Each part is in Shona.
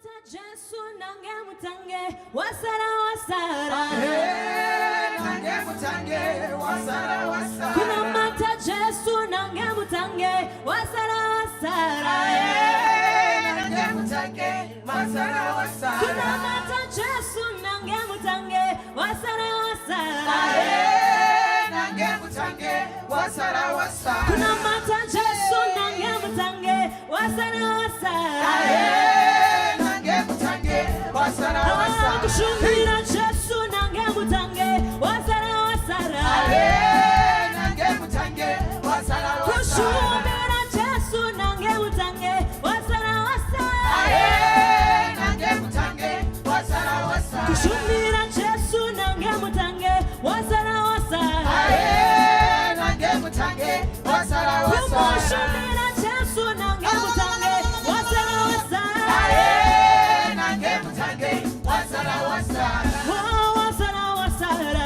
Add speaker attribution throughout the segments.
Speaker 1: Jesu nange mutange wasara wasara
Speaker 2: nange mutange wasara wasara
Speaker 1: kuna mata Jesu nange mutange wasara wasara
Speaker 2: nange mutange wasara wasara
Speaker 1: kuna mata Jesu nange mutange wasara wasara
Speaker 2: nange mutange wasara wasara
Speaker 1: kuna mata Jesu nange mutange wasara wasara
Speaker 2: wasara wasara
Speaker 1: kushumira Jesu nange mutange wasara wasara
Speaker 2: nange mutange wasara wasara
Speaker 1: kushumira Jesu nange mutange wasara wasara
Speaker 2: nange mutange wasara wasara
Speaker 1: kushumira Jesu nange mutange wasara wasara
Speaker 2: nange mutange wasara wasara
Speaker 1: kushumira Jesu nange mutange wasara wasara
Speaker 2: wasara wasara
Speaker 1: wasara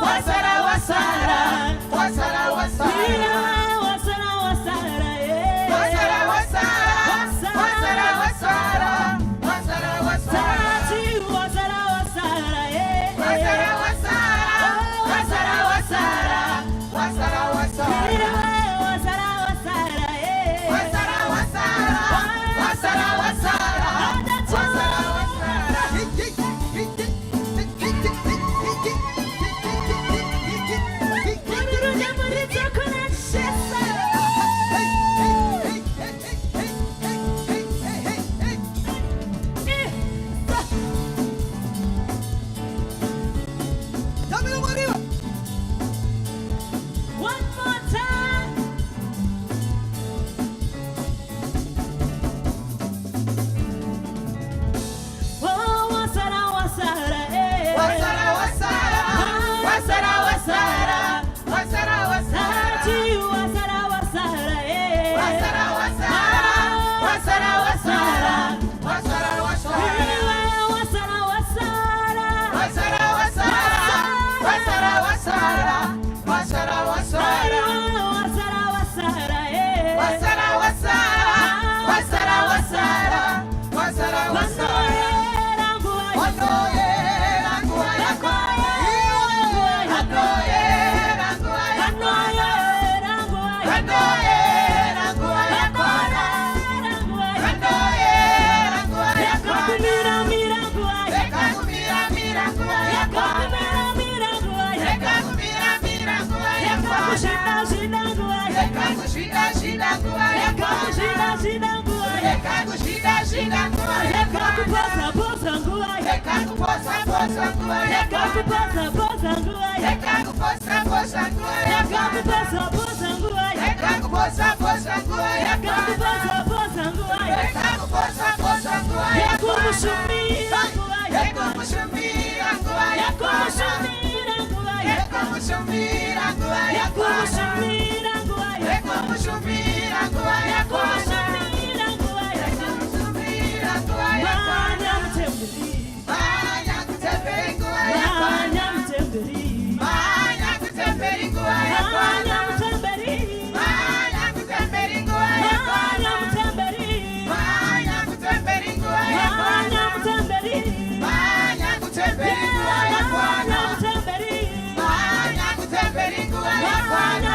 Speaker 1: wasara
Speaker 2: wasara wasara wasara wasara wasara wasara wasara wasara
Speaker 1: Bwana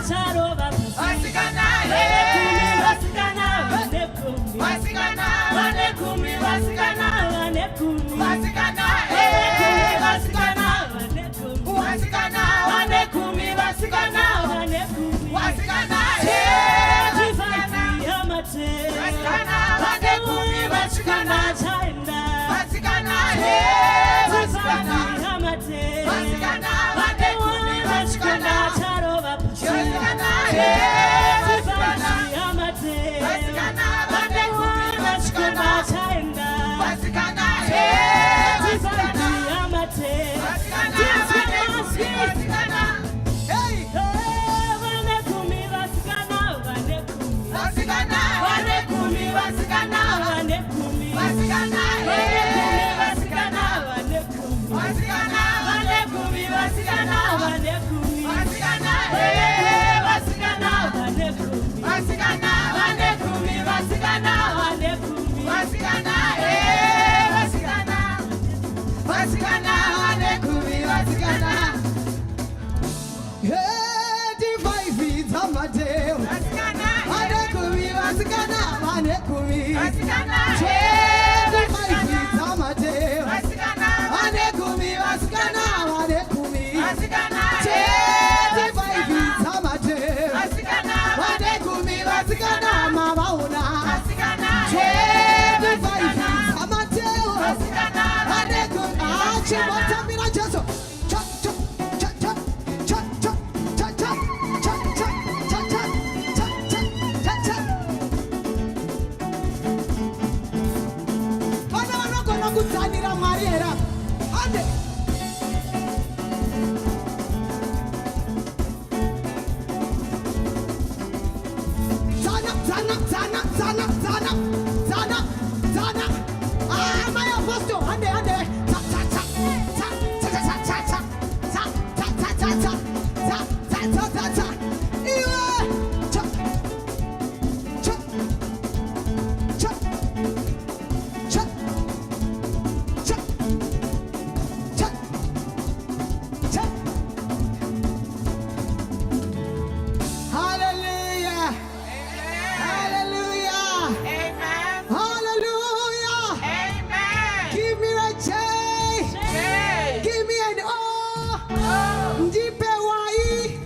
Speaker 1: charoba
Speaker 2: Wasikana,
Speaker 1: wasikana wanekumi
Speaker 2: wasikana,
Speaker 1: wanekumi wasikana wanekumi
Speaker 2: wasikana,
Speaker 1: wasikana wanekumi
Speaker 2: wasikana,
Speaker 1: wanekumi wasikana wanekumi
Speaker 2: wasikana,
Speaker 1: jivanzi amate
Speaker 2: wasikana, wanekumi,
Speaker 1: wasikana chaenda
Speaker 2: wasikana,
Speaker 1: jivanzi amate
Speaker 2: wasikana, wanekumi,
Speaker 1: wasikana charoba
Speaker 2: wasikana,
Speaker 1: jivanzi amate
Speaker 2: wasikana, wanekumi,
Speaker 1: wasikana chaenda
Speaker 2: wasikana,
Speaker 1: jivanzi amate
Speaker 2: wasikana, hey,
Speaker 1: wanekumi wasikana wanekumi
Speaker 2: wasikana,
Speaker 1: wanekumi wasikana wanekumi
Speaker 2: wasikana,
Speaker 1: wasikana wanekumi
Speaker 2: wasikana,
Speaker 1: wanekumi wasikana wanekumi
Speaker 2: wasikana,
Speaker 1: wasikana wanekumi
Speaker 2: wasikana,
Speaker 1: wanekumi wasikana wanekumi
Speaker 2: wasikana, wasikana, wasikana, wanekumi, wasikana.
Speaker 3: Hey, divine Tamadeo.
Speaker 2: Wasikana,
Speaker 3: Wanekumi, wasikana, wanekumi.
Speaker 2: wasikana,
Speaker 3: Divine Tamadeo.
Speaker 2: wasikana,
Speaker 3: Wanekumi, wasikana, wanekumi.
Speaker 2: wasikana,
Speaker 3: Divine Tamadeo.
Speaker 2: wasikana,
Speaker 3: Wanekumi, wasikana, mabauna.
Speaker 2: wasikana,
Speaker 3: Divine Tamadeo.
Speaker 2: wasikana,
Speaker 3: Wanekumi, Chimotambira Jesu. Cha cha cha cha cha cha cha cha cha cha cha cha cha cha. Vana vanogona kudzanira Mwari here apa? Ande. Dzana, dzana, dzana, dzana, dzana, dzana, dzana. Ah, my apostle, ande, ande. Tsa, tsa, tsa, tsa, tsa, tsa, tsa, tsa, tsa, tsa, tsa, tsa, tsa, tsa, tsa, tsa, tsa, tsa. Iwe. Cha, cha, cha, cha, cha, cha, cha. Hallelujah. Hallelujah.
Speaker 2: amen,
Speaker 3: Hallelujah.
Speaker 2: amen,
Speaker 3: Give me a J.
Speaker 2: hey,
Speaker 3: Give me an O. Ndipe wai.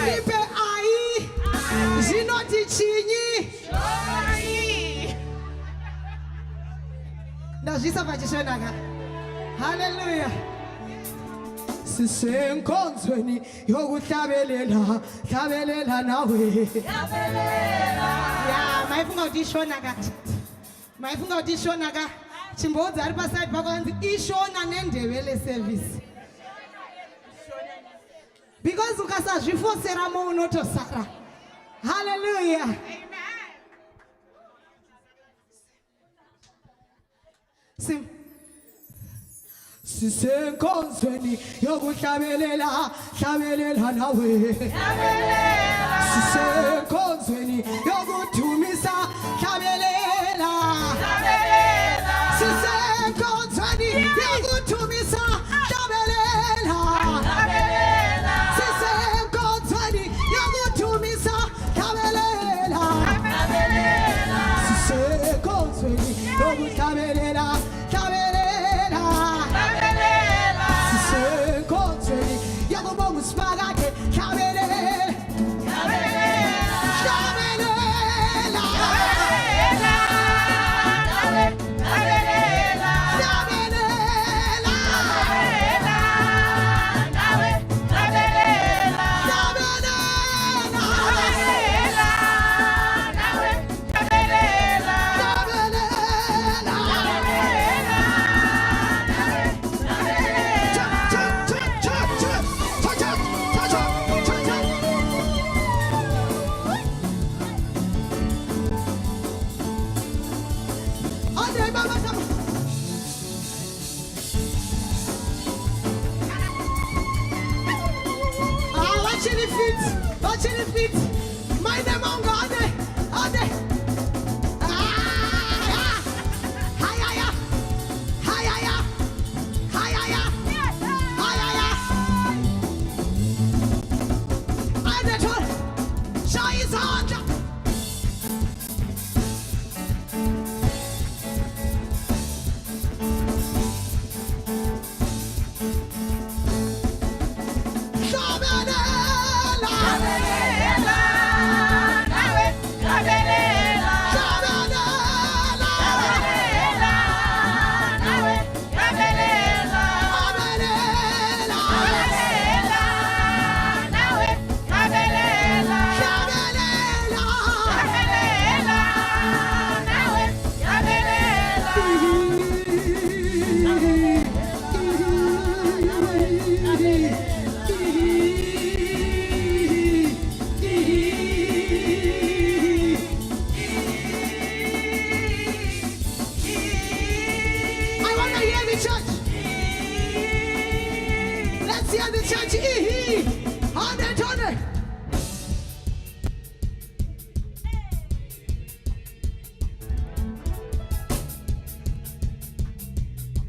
Speaker 3: Ndipe ai. Zinoti chinyi.
Speaker 2: sorry,
Speaker 3: Ndazvisa pachishonaka. Hallelujah. Sisenkonzweni yokuhlabelela, hlabelela nawe. Ya, maifunga kuti ishonaka. Maifunga kuti ishonaka. Chimbodzi ari paside pako anzi ishona nendebele service. Because ukasazvifosera mo unotosara. Hallelujah. Sim. Sisenkonzweni yokuhlabelela, hlabelela nawe. Sisenkonzweni yokuthumisa, hlabelela. Sisenkonzweni yokuthumisa, hlabelela. Sisenkonzweni yokuthumisa, hlabelela. Sisenkonzweni yokuhlabelela, hlabelela. Sisenkonzweni yokubonga usipakade, hlabelela. Hlabelela. Watching the feet. My name on God. Ade. Hayaya. Hayaya. Hayaya. Hayaya. Ade.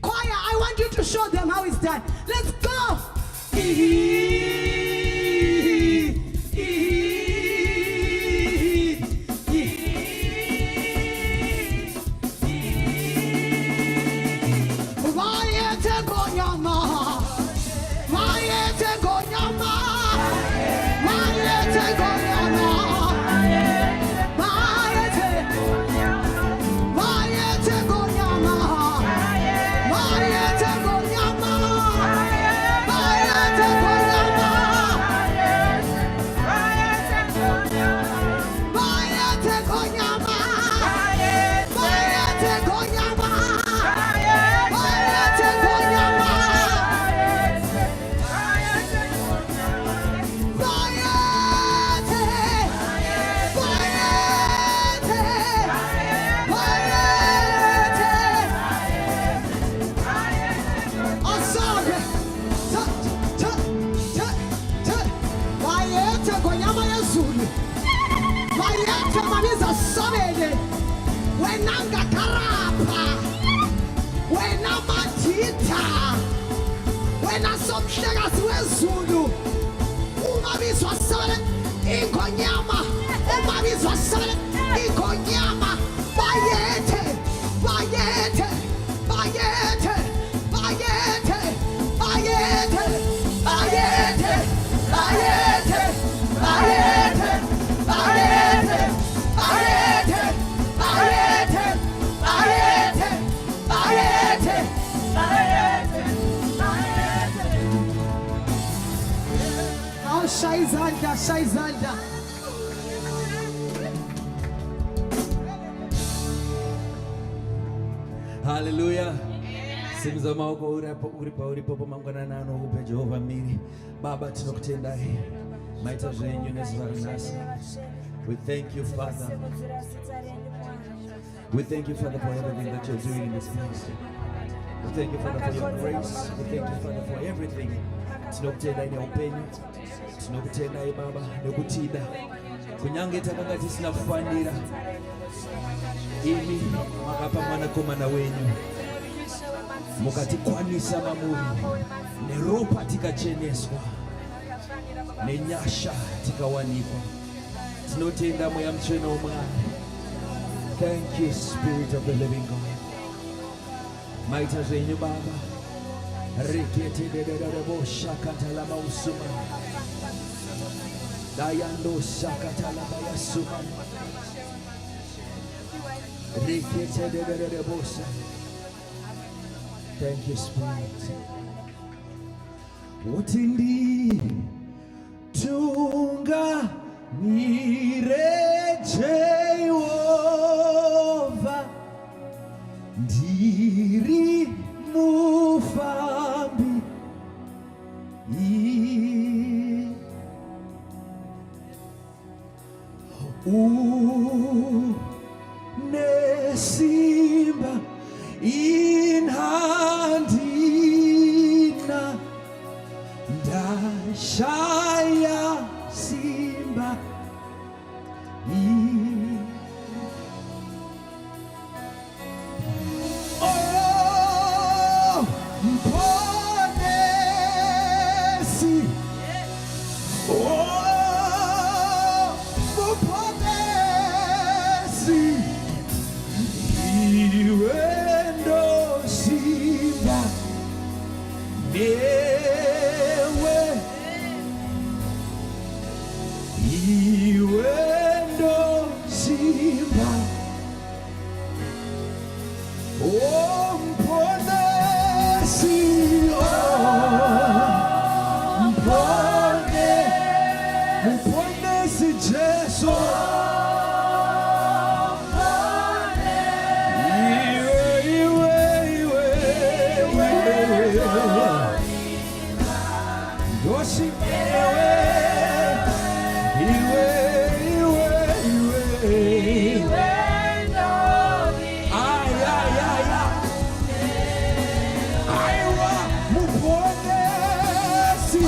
Speaker 3: Choir, I want you to show them how it's done. Let's go. Shaizanda.
Speaker 2: Hallelujah. Simza maoko uripo pamangwana nano upe Jehova miri. Baba tinokutendai. Maita zvenyu nezvarinasi. We thank you, Father. We thank you, Father, for everything that you're doing in this place. We thank you, Father, for your grace. We thank you, Father, for everything. Tinokutendai neupenyu. Tinokutendai Baba nekutida. Kunyange takanga tisina kufanira. Imi makapa mwanakomana wenyu. Mukatikwanisa mamuri. Neropa tikacheneswa. Nenyasha tikawanikwa. Tinotenda mweya mcheno omwana. Thank you, Spirit of the living God. Maita zvenyu Baba. Rekete dededebo shakatala mausuma. Dayando shakatala bayasuma. Rekete dededebo sa. Thank you, Spirit. Utindi tunga nire Jehova ndiri mufambi nesimba inhandina ndashaya simba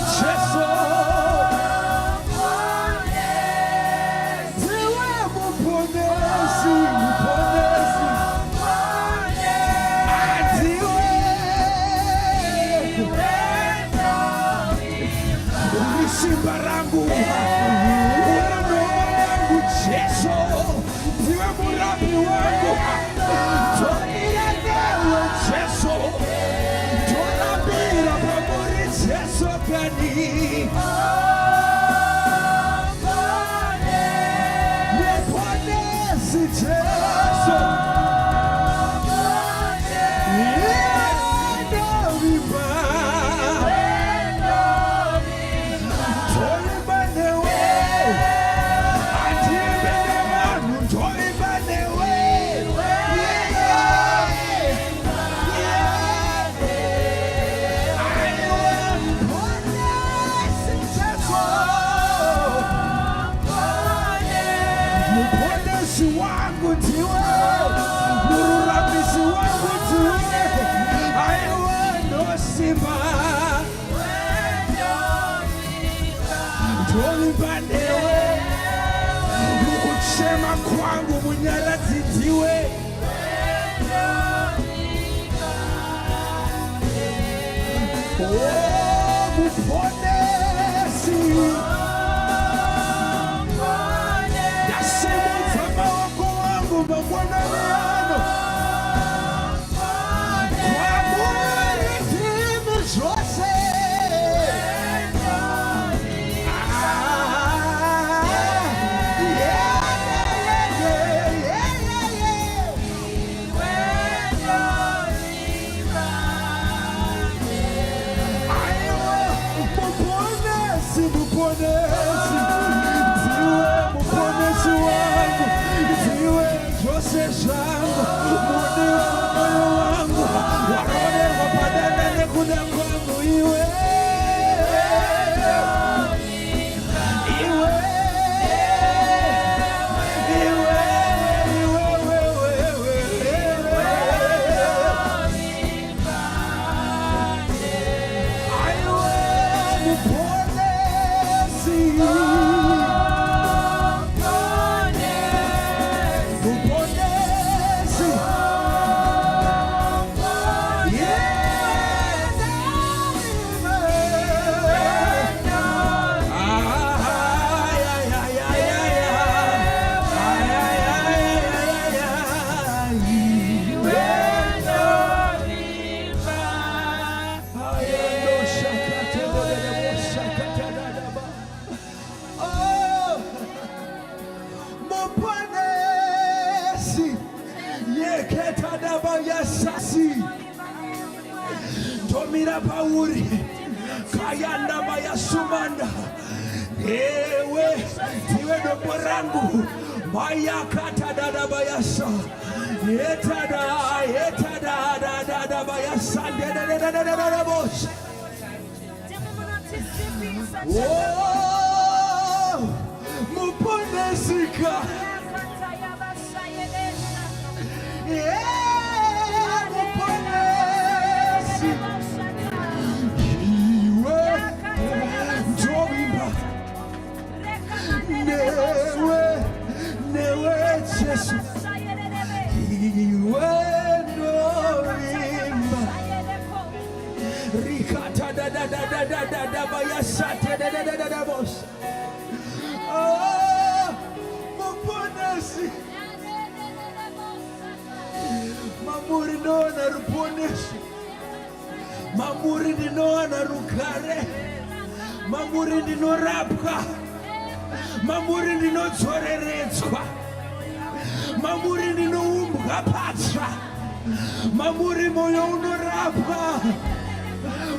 Speaker 2: Jesus. simba rangu, wangu Yesu, ndiwe murabi wangu, tonilenewe Yesu, tonabira pamuri Yesu gani, neponesi Yesu, Sema kwangu munyaraziziwe muponesi yasema mfama wako wangu mabwana wano kwa muritimi zose Tomira pauri kayanda baya sumanda ewe tiwe dopo rangu baya kata dada bayasa yetada dada bayasa dada boss oh muponesika newe Yesu iwe noimba rikata da bayasate da boss oh muponesi mamuri nona ruponesi mamuri nona rukare mamuri ndinorapwa mamuri ndinotsoreredzwa mamuri ndinoumbwa patsva mamuri moyo unorapwa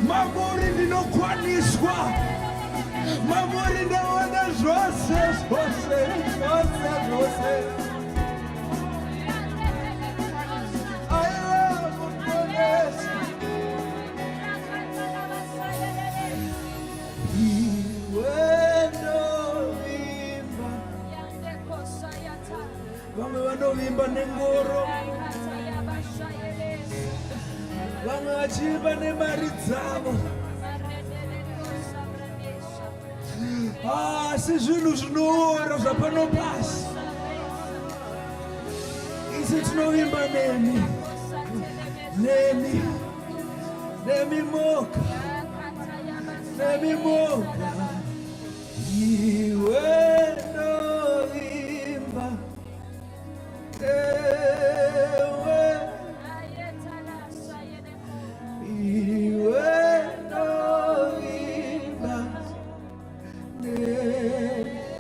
Speaker 2: mamuri ndinokwaniswa mamuri ndaona zvose aiwa muponesi vamwe vanovimba nengoro vamwe vachimba nemari dzavo asi zvinhu zvinoora zvapano pasi isi tinovimba nemi moka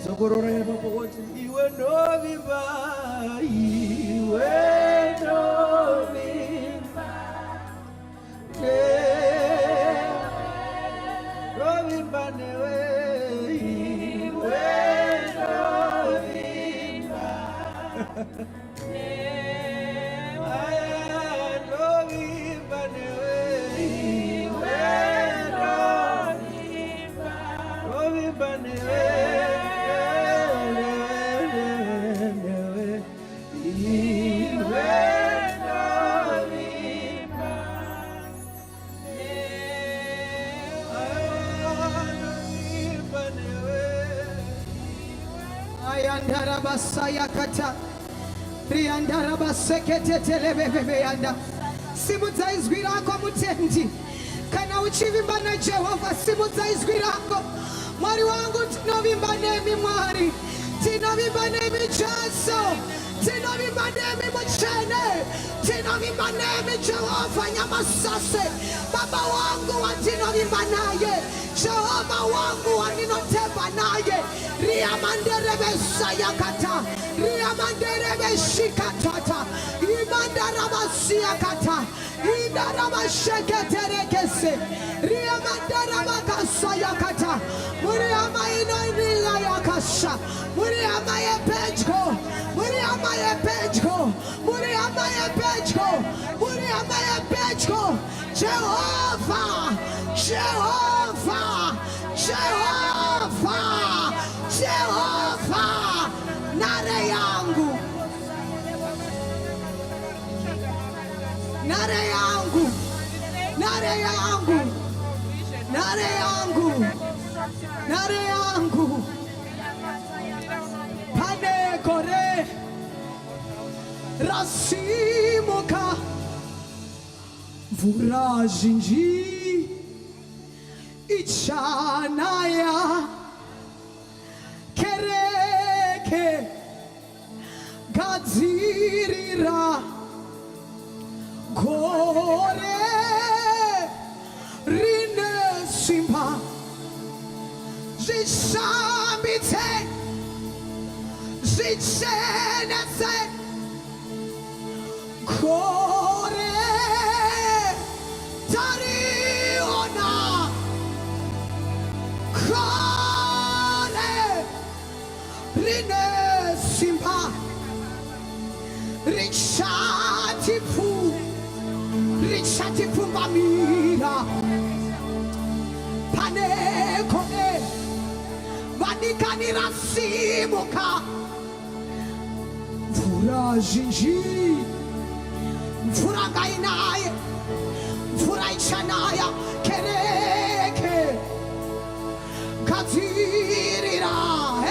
Speaker 2: Sokorora ya baba wote. Iwe novimba, iwe novimba. Novimba newe, iwe novimba. Novimba newe, iwe novimba. Novimba newe.
Speaker 3: Basaya kata riandara basekete telebebebe yanda simudza izwi rako mutendi kana uchivimba na Jehova simudza izwi rako mwari wangu tinovimba nemi mwari tinovimba nemi Jesu tinovimba nemi muchene tinovimba nemi Jehova nyamasase baba wangu watinovimba naye Jehova wangu waninoteba naye riamanderebe sayakata riamanderebe shikatata imandaraba siyakata indaraba sheketerekese riamandaraba kasayakata muriama inoiriya yakasha muriama yepechko muriama yepechko muriama yepechko muriama yepechko Jehova Jehova Jehova Jehova nare yangu nare yangu nare yangu nare yangu nare yangu pane kore rasimuka vurajinji ichanaya kereke gadzirira gore rine simba zishambitse zichenetse gore tariona gore rine simba richatifu mamira pane kone vanikanira simuka mvura zhinji mvura ngainaye mvura ichanaya kereke gadzirira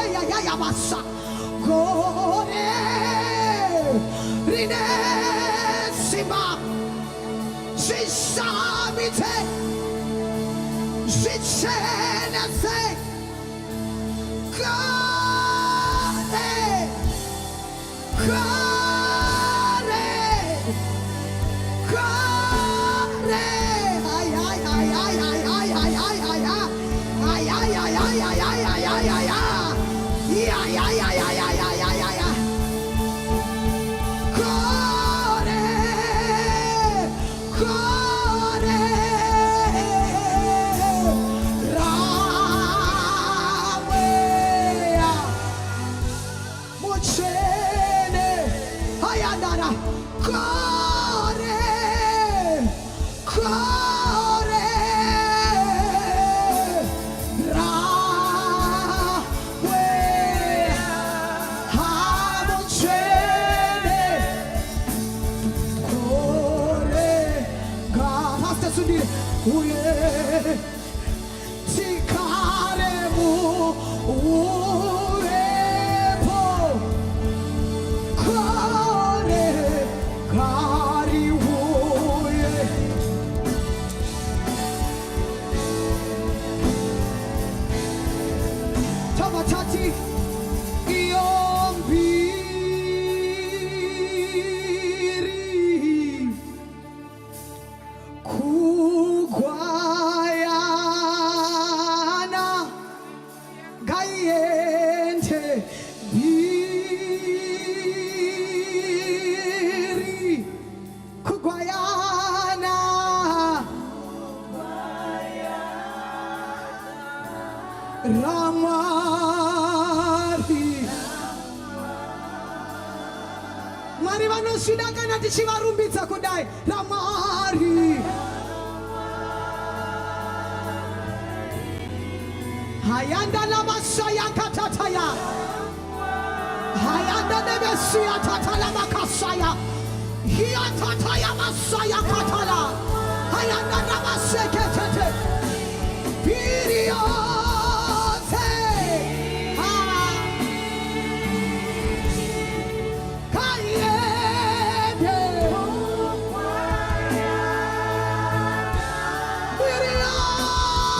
Speaker 3: eyayayabasa gore rine simba zishamite zichenese gore gore gore ay ay ay ay ay ay ay ay ay ay ay ay ay ay ay ay ngayente biri kugwayana Ramari Mari vanosvidakana tichivarumbidza kudai Ramari Hayanda namasaya katataya Hayanda nebesia tatala makasaya Hiya tataya masaya katala Hayanda namaseketete Biriote Kayede Biriote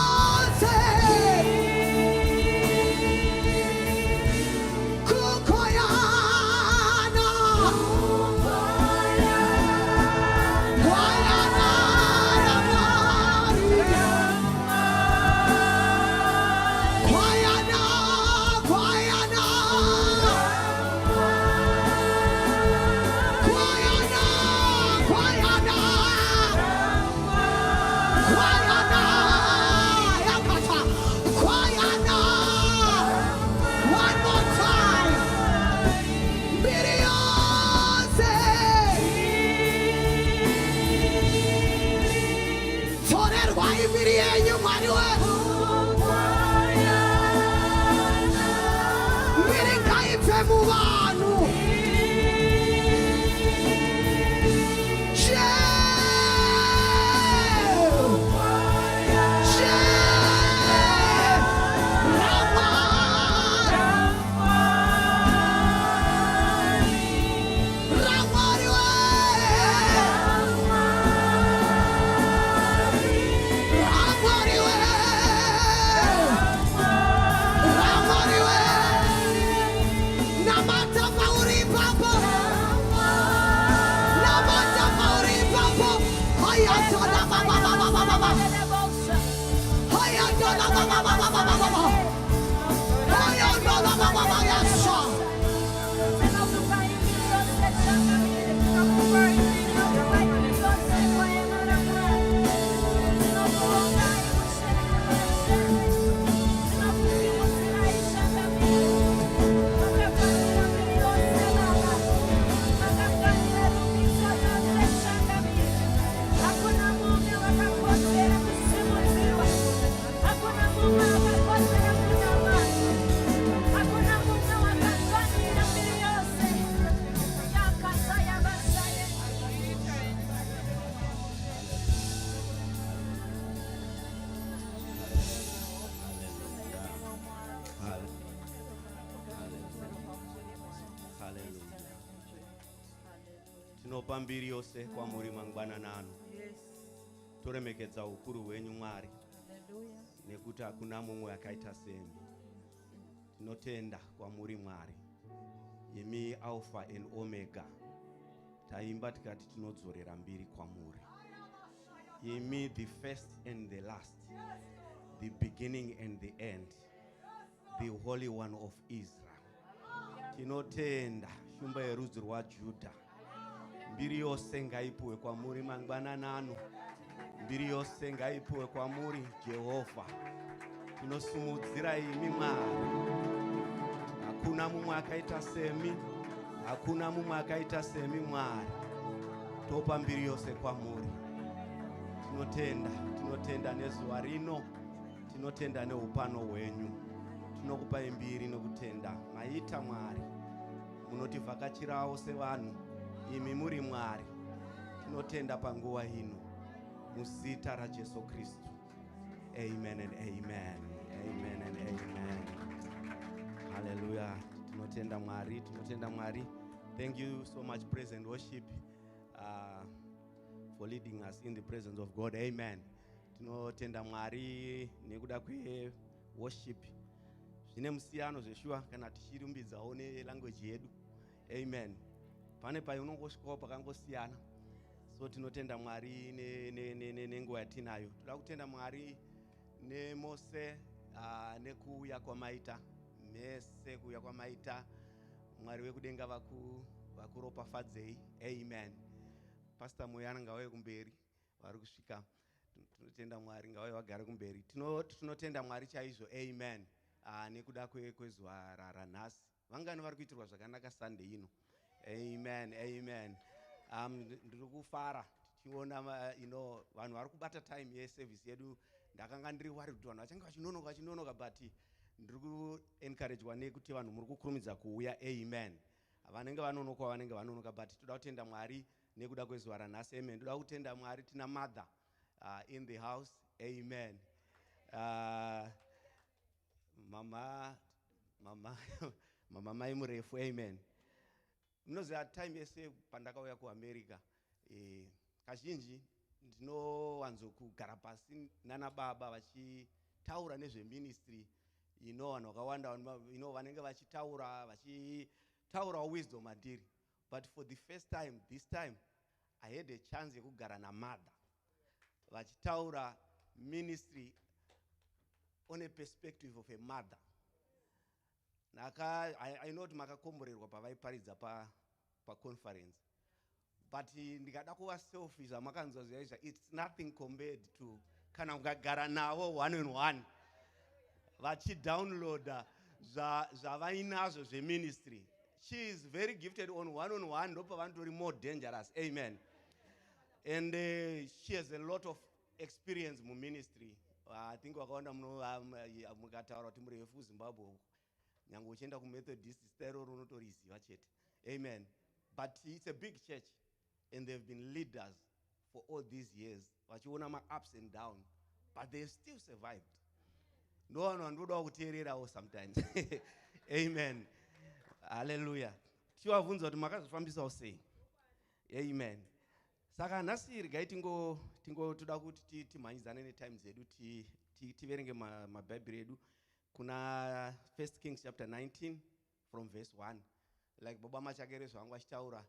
Speaker 3: Kukoyana Guayana Ramari Guayana Guayana Guayana Guayana Guayana Yakata Guayana one more time Biriose Torerwa ibiriyenyu mwaniwe Miringa ipfe mu bantu
Speaker 4: tinopa mbiri yose kwamuri mangwananano toremekedza ukuru hwenyu Mwari nekuti hakuna mumwe akaita semi. Tinotenda kwamuri Mwari, imi Alpha and Omega. Taimba tikati tinodzorera mbiri kwamuri, imi the first and the last, the beginning and the end, the Holy One of Israel. Tinotenda shumba yerudzi rwaJudha. Mbiri yose ngaipuwe kwamuri mangwananano, mbiri yose ngaipuwe kwamuri Jehovha. Tinosumudzira imi Mwari, hakuna mumwe akaita semi, hakuna mumwe akaita semi Mwari. Topa mbiri yose kwamuri. Tinotenda nezuva rino, tinotenda neupano hwenyu. Tinokupa mbiri nokutenda maita Mwari, munotivhakachirawo sevanhu, imi muri Mwari. Tinotenda panguva ino muzita raJesu Kristu. Amen and amen. Amen and amen. Hallelujah. Tinotenda Mwari, tinotenda Mwari. Thank you so much, praise and worship, for leading us in the presence of God. Amen. Tinotenda Mwari nekuda kwe worship. Zvine musiyano zveshua kana tichirumbidzawo nelanguage yedu. Amen. Pane painongosvikawo pakangosiyana. So tinotenda Mwari nenguva yatinayo. Toda kutenda Mwari neMose nekuuya kwamaita mese, kuuya kwamaita. Mwari wekudenga vakuropafadzei. Amen. Pastor Muyana ngauye kumberi, vari kusvika. Tinotenda Mwari, ngauye vagare kumberi. Tinotenda Mwari chaizvo. Amen. Nekuda kwezuva ranhasi, vangani vari kuitirwa zvakanaka Sunday ino. Amen. Amen. Ndiri kufara tichiona vanhu vari kubata time yeservice yedu. Ndakanga ndiri wari kuti vanhu vachange vachinonoka but ndiri kuencouragewa nekuti vanhu muri kukurumidza kuuya. Amen. Vanenge vanonoka but toda kutenda Mwari nekuda kwezuva ranhasi. Amen. Toda kutenda Mwari tina mother in the house. Amen. Mama mai murefu. Amen. Munoziva time yese pandakauya kuAmerica, kazhinji ndinowanzo kugara pasi nana baba vachitaura nezveministry. Vanhu vakawanda vanenge vachitaura wisdom mandiri. But for the first time, this time, I had a chance yekugara namother vachitaura ministry on a perspective of a mother. I know kuti makakomborerwa pavaiparidza paconference, but ndikada kuva selfish amakanzwa zvaizva, it's nothing compared to kana ukagara navo one on one vachidownloada zvavainazvo zveministry. She is very gifted on one, ndopa vantori more dangerous. Amen. And she has a lot of experience mu ministry. I think wakaona mukataura kuti murefu kuZimbabwe nyange uchienda kuMethodist stero unotoriziva chete. Amen. But it's a big church and they've been leaders for all these years. Vachiona ma ups and downs, but they've still survived. No one anoda kuteererawo sometimes. Amen. Hallelujah. Tiwabvunza kuti makazofambisawo sei. Amen. Saka nhasi regai toda kuti timhanyidzane netime dzedu tiverenge mabhaibheri edu kuna 1 Kings chapter 19 from verse 1. Like baba machakerezvo vangu vachitaura,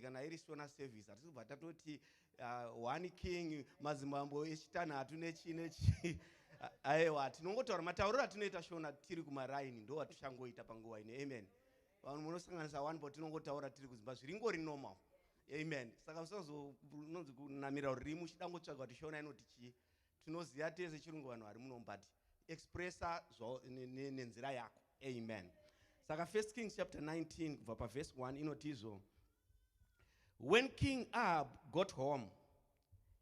Speaker 4: kana iri sona service hatisi kubva tatoti 1 King madzimambo echitanhatu nechi aiwa, tinongotaura matauriro atinoita shona tiri kumaraini ndo watichangoita panguva ine. Amen. Vanhu munosanganisa 1 but tinongotaura tiri kuZimbabwe zviringori normal. Amen. Saka musazononzi kunamira ririmu chidangotsvaga kuti shona inoti chii. Tinoziva tese chirungu vanhu vari muno but expressa nenzira yako. Amen. Saka 1 Kings chapter 19 kubva paverse 1 inotizvo, when King Ahab got home,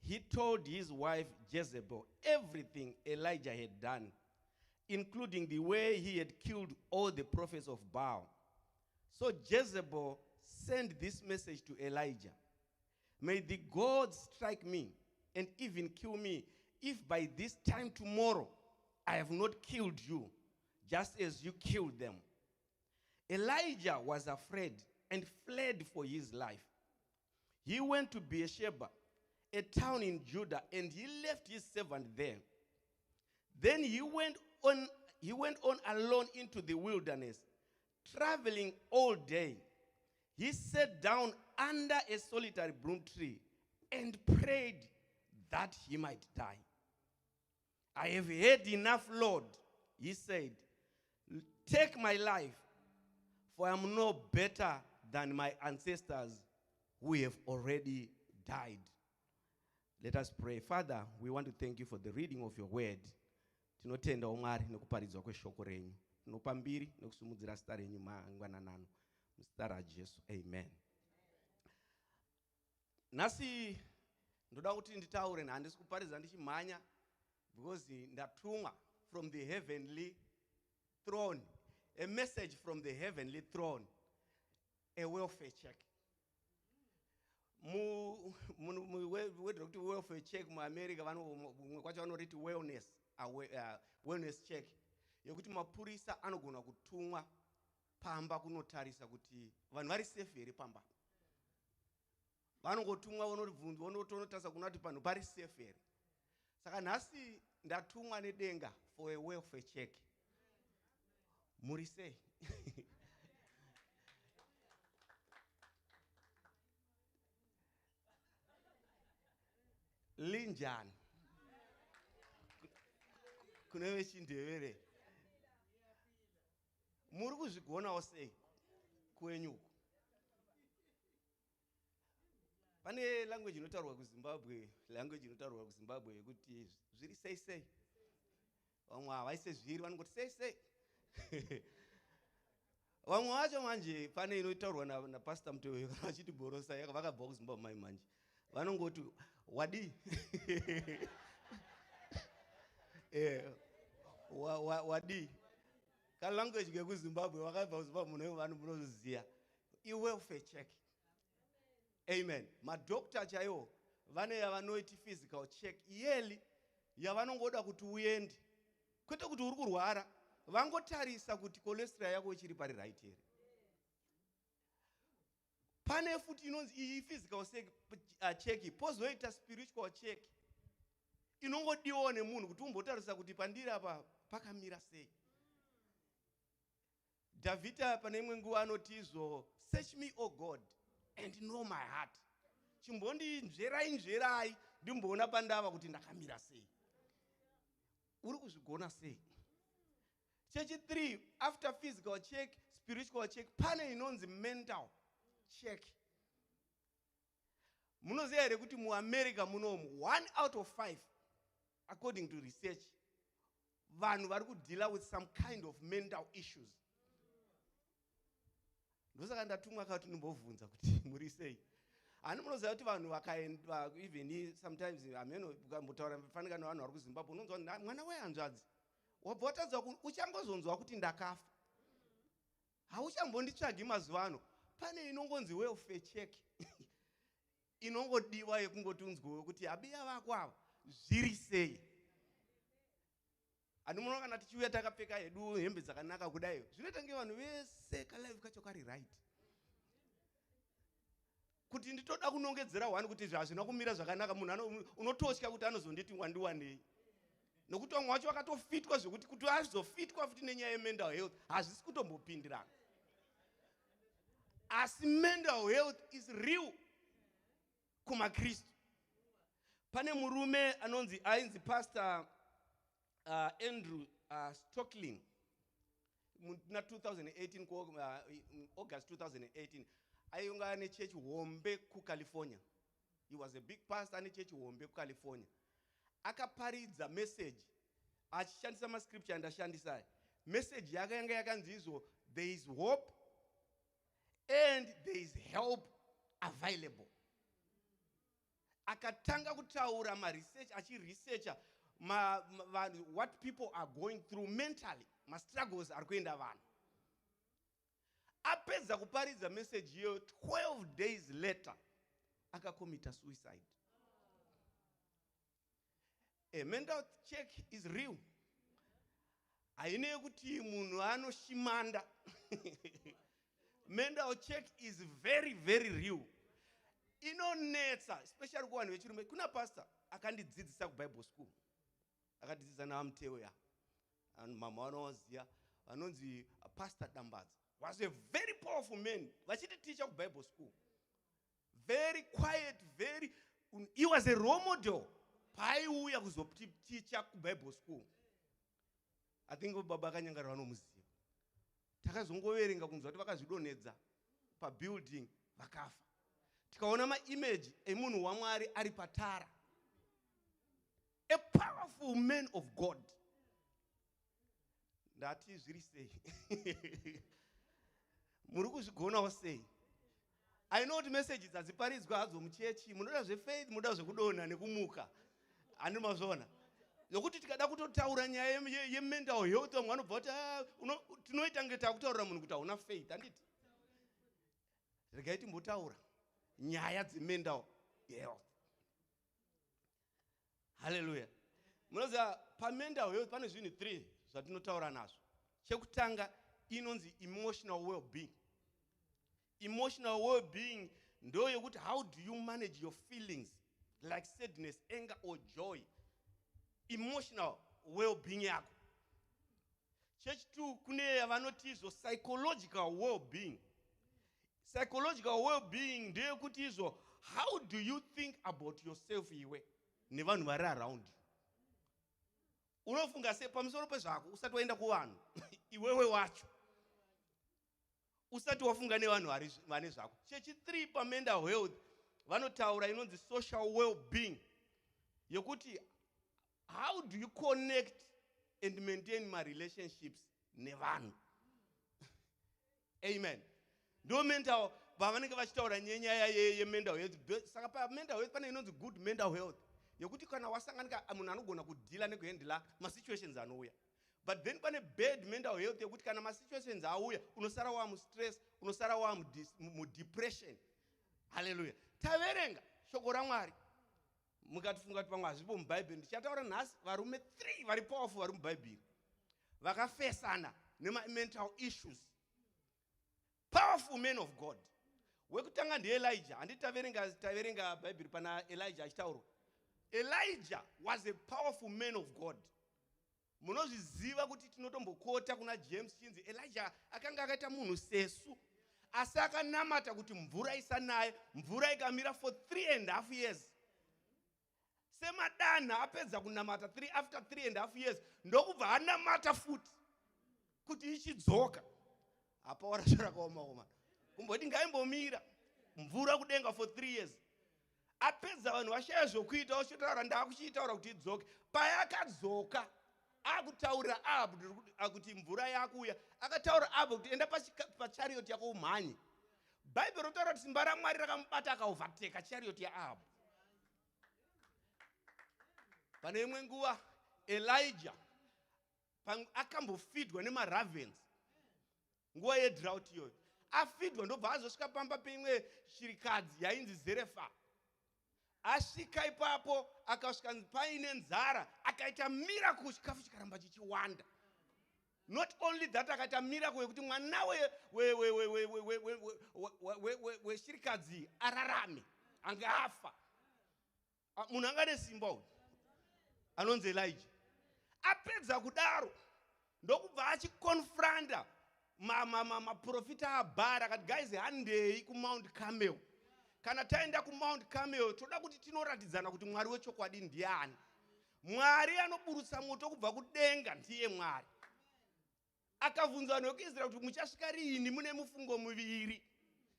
Speaker 4: he told his wife Jezebel everything Elijah had done, including the way he had killed all the prophets of Baal. So Jezebel sent this message to Elijah, may the gods strike me and even kill me if by this time tomorrow I have not killed you, just as you killed them. Elijah was afraid and fled for his life. He went to Beersheba, a town in Judah, and he left his servant there. Then he went on alone into the wilderness, traveling all day. He sat down under a solitary broom tree and prayed that he might die. I have had enough, Lord, he said. Take my life, for I am no better than my ancestors who have already died. Let us pray. Father, we want to thank you for the reading of your word. Tinotenda Mwari nekuparidzwa kweshoko renyu. Tinopa mbiri nekusumudzira zita renyu mangwananano. Muzita raJesu. Amen. Nhasi ndoda kuti nditaure handisi kuparidza ndichimhanya because ndatumwa from the heavenly throne. A message from the heavenly throne. A welfare check. Welfare check mu America kwacho vanoriti wellness check yekuti mapurisa anogona kutumwa pamba kunotarisa kuti vanhu vari safe here pamba. Vanongotumwa vonotarisa kuna kuti panhu pari safe here. Saka nhasi ndatumwa nedenga for a welfare check. Muri sei? Linjani. kune vechindevere muri kuzvigonawo sei kwenyuko? Pane language inotaurwa kuZimbabwe yekuti zviri sei. Vamwe havaise zviri vanongoti sei. Vamwe vacho manje pane inotaurwa naPastor Muteuyo kana vachiti borosa vakabva kuZimbabwe mai manje. Vanongoti wadi. Wadi. Ka language yekuZimbabwe vakabva kuZimbabwe mune vanhu munoziya. I-welfare check. Amen. Madoctor chaiwo vane yavanoiti physical check yearly yavanongoda kuti uende. Kwete kuti uri kurwara, vangotarisa kuti cholesterol yako ichiri pari right here. Pane futi inonzi iyi physical check, pozoita spiritual check. Inongodiwa nemunhu kuti umbotarisa kuti pandiri apa pakamira sei. Davhida pane imwe nguva anotizvo, search me, O God, and know my heart. Chimbondinzverai ndimboona pandava kuti ndakamira sei. Uri kuzvigona sei? Chechi 3, after physical check, spiritual check, pane inonzi mental check. Munoziva here kuti muAmerica munomu 1 out of 5, according to research, vanhu vari kudeal with some kind of mental issues. Ndosaka ndatumwa kuti ndimbobvunza kuti muri sei. Ani munoziva kuti vanhu vakaenda even sometimes ameno ukambotaura fanika nevanhu vari kuZimbabwe unonzwa mwana wehanzvadzi wabva watadza kuti uchangozonzwa kuti ndakafa. Hauchambonditsvagi mazuva ano. Pane inongonzi welfare check. Inongodiwa yekungoti unzwewo kuti abiya vako ava zviri sei. Andimoona kana tichiuya takapfeka hedu hembe dzakanaka kudai. Zvinoita kunge vanhu vese kalife kacho kari right. Kuti nditoda kunongedzera wani kuti zvazvina kumira zvakanaka munhu unotosya kuti anozonditi wandiwanei. Nokuti vamwe vacho vakatofitwa zvokuti kuti azofitwa futi nenyaya yemental health hazvisi kutombopindirana. Asi mental health is real kumaKristu. Pane murume ainzi Pastor Andrew Stocklin na 2018 August 2018 aiungana nechechi hombe kuCalifornia. He was a big pastor ane chechi hombe kuCalifornia. Akaparidza message achishandisa mascripture andashandisa. Message yake yanga yakanzi izvo, there is hope and there is help available. Akatanga kutaura research achiresearcha what people are going through mentally, struggles are kuenda vanhu. Apedza kuparidza message hiyo 12 days later akacommita suicide. A mental check is real. Haine kuti munhu anoshimanda. Mental check is very very real. Inonetsa, especially kuvanhu vechirume. Kuna pastor akandidzidzisa kuBible school. Akatidzidza naMuteuya. And mama vanoziya anonzi Pastor Dambadza. Was a very powerful man. Vachititicha kuBible school. Very quiet, he was a role model. Paiuya kuzopiticha kuBible school. I think baba akanyangarira vanomuziva. Takazongoverenga kunzwa kuti vakazvidonedza pabuilding vakafa. Tikaona maimage emunhu waMwari ari patara. A powerful man of God. Ndati zviri sei. Muri kuzvigonawo sei. I know kuti messages hadziparidzwa hadzo muchechi. Munoda zvefaith, munoda zvekudonha nekumuka. Handiri mazvona. Nokuti tikada kutotaura nyaya yemental health vamwe vanobva kuti tinoita kunge takutaurira munhu kuti hauna faith. Handiti? Regai timbotaura nyaya dzemental health. Hallelujah. Munoziva pamental health pane zvinhu 3 zvatinotaura nazvo. Chekutanga inonzi emotional well-being. Emotional well-being ndo yekuti how do you manage your feelings like sadness, anger or joy. Emotional well-being yako. Church 2 kune yavanotizvo psychological well-being. Psychological well-being ndeye kuti izvo how do you think about yourself iwe nevanhu vari around you. unofunga sei pamusoro pezvako usati waenda kuvanhu iwewe wacho usati wafunga nevanhu vane zvako. Chechi 3 pamental health vanotaura inonzi social well-being, yekuti how do you connect and maintain my relationships nevanhu. Amen. Ndo mental pavanenge vachitaura nyaya yemental health. Saka pamental health pane inonzi good mental health, yekuti kana wasanganika munhu anogona kudhila nekuhendla masituations anouya. But then pane bad mental health yekuti kana masituations auya unosara wa mustress, unosara wa mudepression. Hallelujah. Taverenga shoko raMwari mukatifunga kuti pamwe hazvipo mubhaibheri. Ndichataura nhasi varume 3 vari powerful vari mubhaibheri vakafesana nema-mental issues. Powerful men of God. Wekutanga ndiElijah. Handitaverenga bhaibheri pana Elijah achitaurwa. Elijah was a powerful man of God. Munozviziva kuti tinotombokota kuna James chinzi Elijah akanga akaita munhu sesu, asi akanamata kuti mvura isanaye, mvura ikamira for 3.5 years. Semadana apedza kunamata after 3.5 years ndokubva anamata futi kuti ichidzoka. Apa warashara kaoma kumboti ngaimbomira mvura kudenga for 3 years. Apedza vanhu vashaya zvokuita ochotaura ndakuchiitaura kuti idzoke. Payakadzoka akutaura Ahabu kuti mvura yakuya, akataura Ahabu kuti enda pacharioti yako umhanye. Bhaibheri rotaura kuti simba raMwari rakamubata akaovateka charioti yaAhabu. Pane imwe nguva Elijah akambofidwa nemaravens nguva yedrought iyoyo. Afidwa ndobva azosvika pamba peimwe shirikadzi yainzi Zerefa. Asvika ipapo akasvika paine nzara, akaita miracle chikafu chikaramba chichiwanda. Not only that, akaita miracle yekuti mwana weshirikadzi ararame, angafa. Munhu angane simba uyu anonzi Elijah. Apedza kudaro ndokubva achikonfranta maprofita aBhaari akati guys handei kuMount Carmel. Kana taenda kuMount Carmel toda kuti tinoratidzana kuti Mwari wechokwadi ndiani. Mwari anoburutsa moto kubva kudenga ndiye Mwari. Akabvunza vanhu vekuIsraeri kuti muchasvika rini mune mufungo muviri.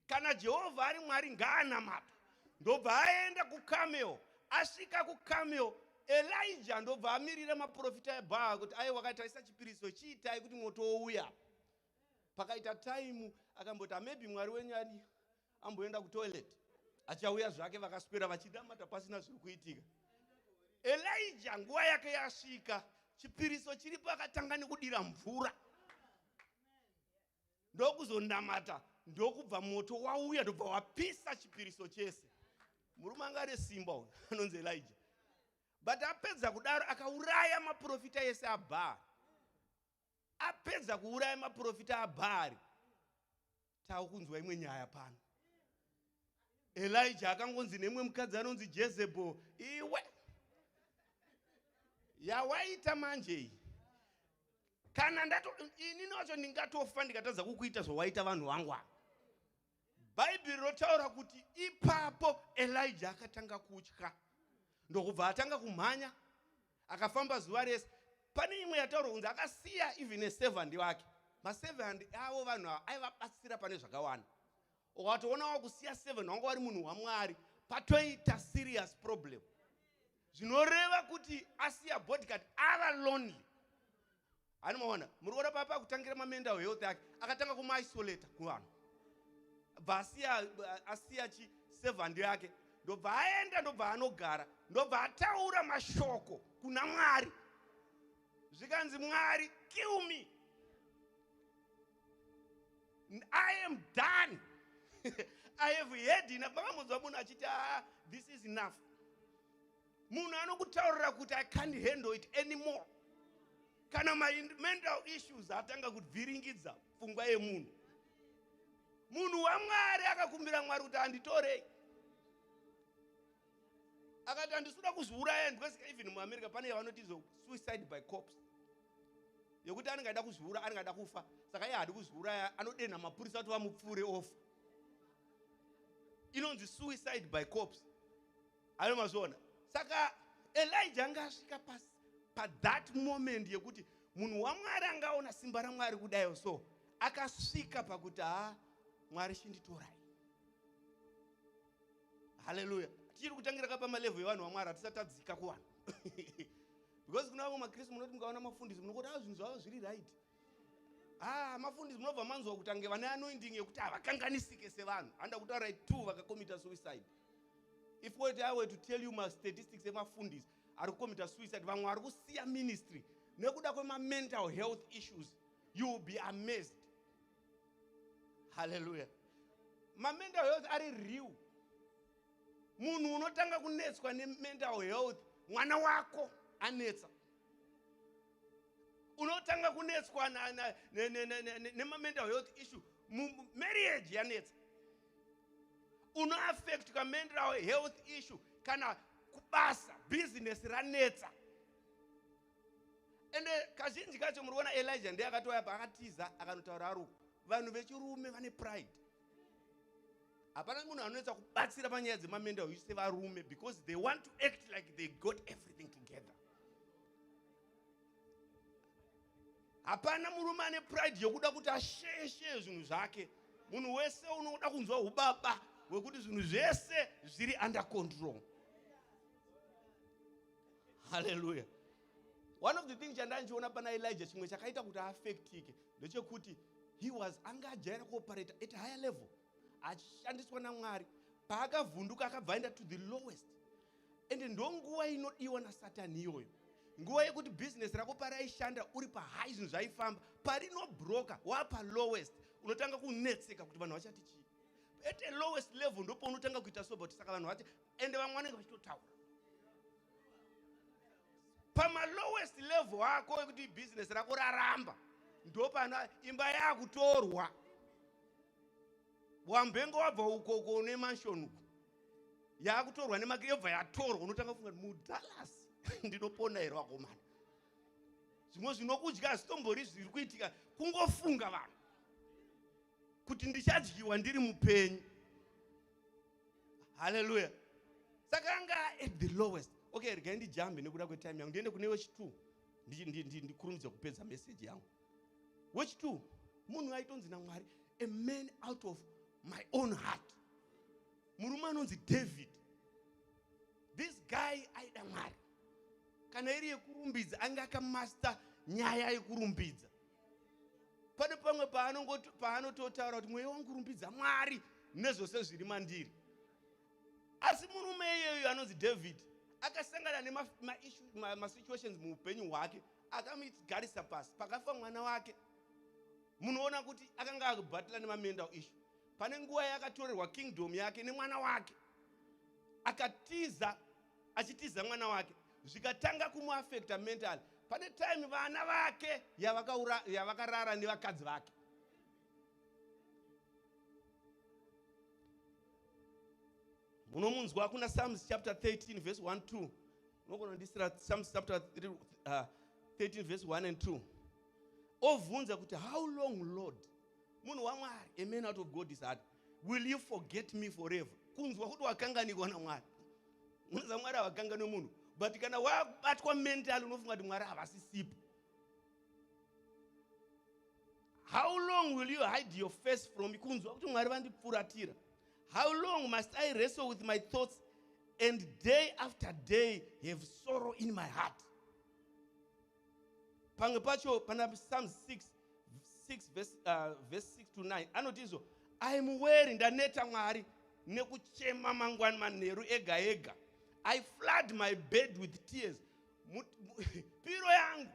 Speaker 4: Kana Jehovha ari Mwari ngaanamata. Ndobva aenda kuCarmel. Asvika kuCarmel, Elijah ndobva amirira maprofita aBhaari kuti aiwa wakatarisa chipiriso chiitai kuti moto ouya. Pakaita time akamboti maybe Mwari wenyani amboenda kutoilet. Achauya zvake vakaswera vachidamata pasina zviri kuitika. Elijah nguva yake yasvika, chipiriso chiripo akatanga nekudira mvura. Ndokuzonamata, ndokubva moto wauya ndobva wapisa chipiriso chese. Murume angare simba uyu anonzi Elijah. But apedza kudaro akauraya maprofita ese aBhaari. Apedza kuuraya maprofita aBhaari, taakunzwa imwe nyaya pano. Elijah akangonzi nemwe mukadzi anonzi Jezebel, iwe yawaita manje iyi. Kana ini nacho ndingatofa ndikatadza kukuita zvawaita vanhu vangu ava. Bhaibheri rotaura kuti ipapo Elijah akatanga kutya. Ndokubva atanga kumhanya, akafamba zuva rese. Pane imwe yataura kunzi akasiya even servant wake. Maservant avo vanhu ava aivabatsira pane zvakawanda. Ukatoona wakusiya servant wanga wari munhu waMwari, patoita serious problem. Zvinoreva kuti asiya bodyguard ava lonely. Anomaona, muriona papa kutangira mental health yake, akatanga kuma-isolate kuvanhu. Asiya servant yake, ndobva aenda ndobva anogara, ndobva ataura mashoko kuna Mwari. Zvikanzi Mwari, kill me. I am done. I have heard enough. Makamuzwa munhu achiti this is enough. Munhu anokutaurira kuti I can't handle it anymore. Kana my mental issues atanga kuvhiringidza pfungwa yemunhu. Munhu waMwari akakumbira Mwari kuti anditorei. Akati handisuda kuzviuraya, ndikasika even muAmerica pane vanoti suicide by corpse. Yokuti anenge aida kuzviuraya, anenge aida kufa. Saka iye hadi kuzviuraya, anodenha mapurisa kuti vamupfure ofa. Inonzi suicide by corpse. Ayo mazona. Saka Elijah anga asvika That moment yekuti munhu waMwari angaona simba raMwari kudayo so akasvika pakuti Mwari chinditorai. Hallelujah. Tiri kutangira kapa malevel yevanhu vaMwari hatisatadzika kuvanhu. Because kuna vamwe maKristu munoti mukaona mafundisi munoti zvinhu zvavo zviri right. Mafundisi munobva manzwa kutange vane anointing yekuti havakanganisike sevanhu. Handa kutaura two vakakomita suicide. If I were to tell you my statistics emafundisi ari kukomita suicide, vamwe vari kusiya ministry nekuda kwema mental health issues, you will be amazed. Hallelujah. Ma mental health ari real. Munhu unotanga kunetswa ne mental health, mwana wako anetsa. Unotanga kunetswa nema mental health issue, marriage yanetsa. Uno affect ka mental health issue kana kubasa business ranetsa. Ende kazhinji kacho muri kuona Elijah ndiye akatoya pakatiza akanotaura aruko. Vanhu vechirume vane pride. Hapana munhu anoita kubatsira panyaya dzemamenda ise varume because they want to act like they got everything together. Hapana murume ane pride yokuda kuti asheshe zvinhu zvake. Munhu wese unoda kunzwa ubaba wekuti zvinhu zvese zviri under control. Hallelujah. One of the things chandanchiona pana Elijah chimwe chakaita kuti affectike ndechekuti he was angajaira kuoperate at a higher level. Achishandiswa naMwari paakavhunduka akabva aenda to the lowest. Ende ndonguva inodiwa naSatani iyoyo. Nguva yekuti business rako paraishanda uri pahigh zvinhu zvaifamba, parinobroka wapa lowest unotanga kunetseka kuti vanhu vachati chii. At a lowest level ndipo unotanga kuita so but saka vanhu vati ende vamwe vanenge vachitotaura. Pama lowest level wako yekuti business rako raramba ndopana imba yakutorwa. Wambengo wabva uko nemansion uko yakutorwa nemakebva yatorwa unotanga kufunga muDallas ndinopona here wakomana. Zvimwe zvinokudya zvitombori zviri kuitika kungofunga vanhu kuti ndichadyiwa ndiri mupenyu. Hallelujah. Saka anga at the lowest. Okay, regai ndijambe nekuda kwetime yangu ndiende kune wechi2 ndikurumidza kupedza message yangu. Wechi2 munhu aitonzi naMwari a man out of my own heart. Murume anonzi David. This guy aida Mwari. Kana iri yekurumbidza anga akamaster nyaya yekurumbidza. Pane pamwe paanototaura kuti mweya wangu rumbidza Mwari nezvose zviri mandiri. Asi murume iyeyo anonzi David akasangana nemasituations muupenyu hwake akamugarisa pasi pakafa mwana wake. Munoona kuti akanga akubhatila nemamental issue. Pane nguva yakatorerwa kingdom yake nemwana wake akatiza achitiza mwana wake zvikatanga kumuaffecta mentally. Pane time vana vake yavakarara nevakadzi vake. Munomunzwa kuna Psalms chapter 13 verse 1-2. Unogona ndisira Psalms chapter 13 verse 1 and 2. Ovunza kuti how long Lord, munhu waMwari, a man out of God's heart, will you forget me forever? Kunzwa kuti wakanganikwa naMwari. Munhu Mwari avakanganwe munhu, but kana wabatwa mental unofunga kuti Mwari havasisipo. How long will you hide your face from me? Kunzwa kuti Mwari vandipfuratira. How long must I wrestle with my thoughts and day after day have sorrow in my heart? Pamwe pacho pana Psalm 6 verse 6-9 anotizo I am weary ndaneta Mwari nekuchema mangwani manheru ega ega. I flood my bed with tears. Piro yangu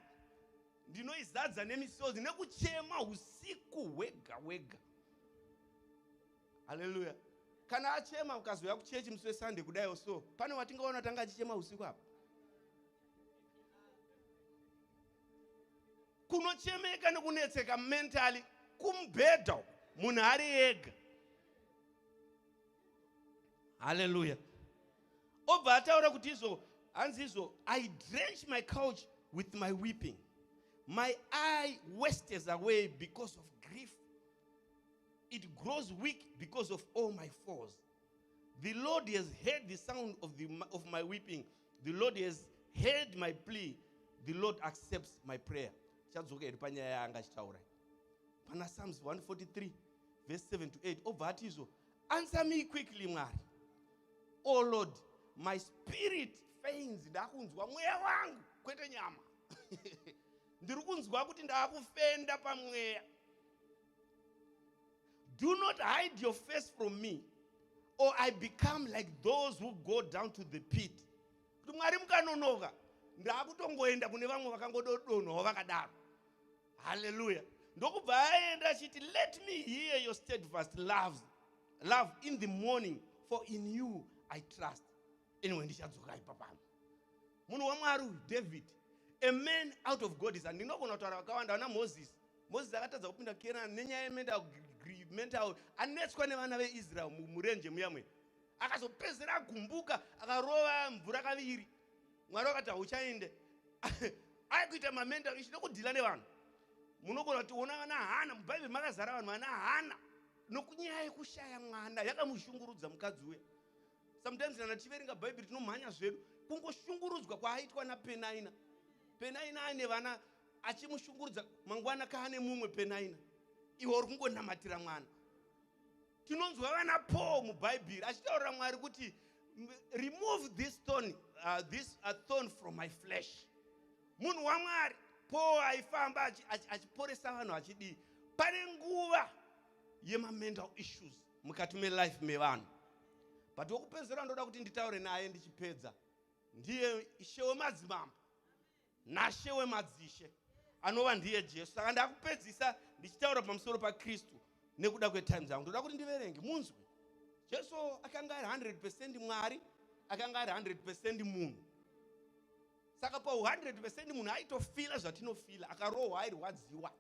Speaker 4: ndinoizadza nemisodzi nekuchema usiku hwega hwega. Hallelujah. Kana achema ukazoya kuchechi musi weSunday kudayo so pane watingaona tanga achichema usiku apa. Kunochemeka nekunetseka mentally kumbhedha munhu ari ega. Hallelujah. Obva ataura kuti izvo hanzi izvo I drench my couch with my weeping. My eye wastes away because of grief. It grows weak because of all my foes. The Lord has heard the sound of my weeping. The Lord has heard my plea. the Lord accepts my prayer. Chadzokeri panyaya yanga chitaura. Pana Psalms 143 verse 7 to 8. Obva atizo, answer me quickly, Mwari. Oh Lord, my spirit faints. Ndakunzwa mweya wangu kwete nyama. Ndiri kunzwa kuti ndakufenda pamweya. Do not hide your face from me, or I become like those who go down to the pit. Kuti Mwari mukanonoka, ndakutongoenda kune vamwe vakangodonhawo vakadaro. Hallelujah. Ndokubva aenda achiti, let me hear your steadfast love in the morning, for in you I trust. Anyway, ndichadzoka ipapamo. Munhu waMwari David, a man out of God is, and ndinogona kutaura vakawanda wana Moses. Moses akatadza kupinda Canaan nenyaya yemental anetswa nevana veIsrael murenje muyamwe. Akazopedzera agumbuka akarova mvura kaviri. Mwari akati hauchaende. Aikuita mamental issue nokudhila nevanhu. Munogona kutiona vana Hana, mubhaibheri makazara vanhu vana Hana. Nokunyaya yekushaya mwana yakamushungurudza mukadzi uya. Sometimes kana tiverenga bhaibheri tinomhanya zvedu kungoshungurudzwa kwaaitwa naPenaina. Penaina ane vana achimushungurudza mangwana kaane mumwe Penaina. Iwe uri kungonamatira mwana. Tinonzwa vana Paul mubhaibheri achitaurira Mwari kuti remove this stone, this thorn from my flesh. Munhu waMwari Paul aifamba achiporesa vanhu achidii. Pane nguva yemamental issues mukati melife mevanhu. But wokupedzera ndoda kuti nditaure naye ndichipedza. Ndiye Ishe wemadzimambo naShe wemadzishe anova ndiye Jesu. Saka ndakupedzisa ndichitaura pamusoro paKristu nekuda kwetime dzangu. Ndoda kuti ndiverenge munzwe. Jesu akanga ari 100% Mwari, akanga ari 100% munhu. Saka pa 100% munhu aitofila zvatinofila, akarohwa airwadziwa.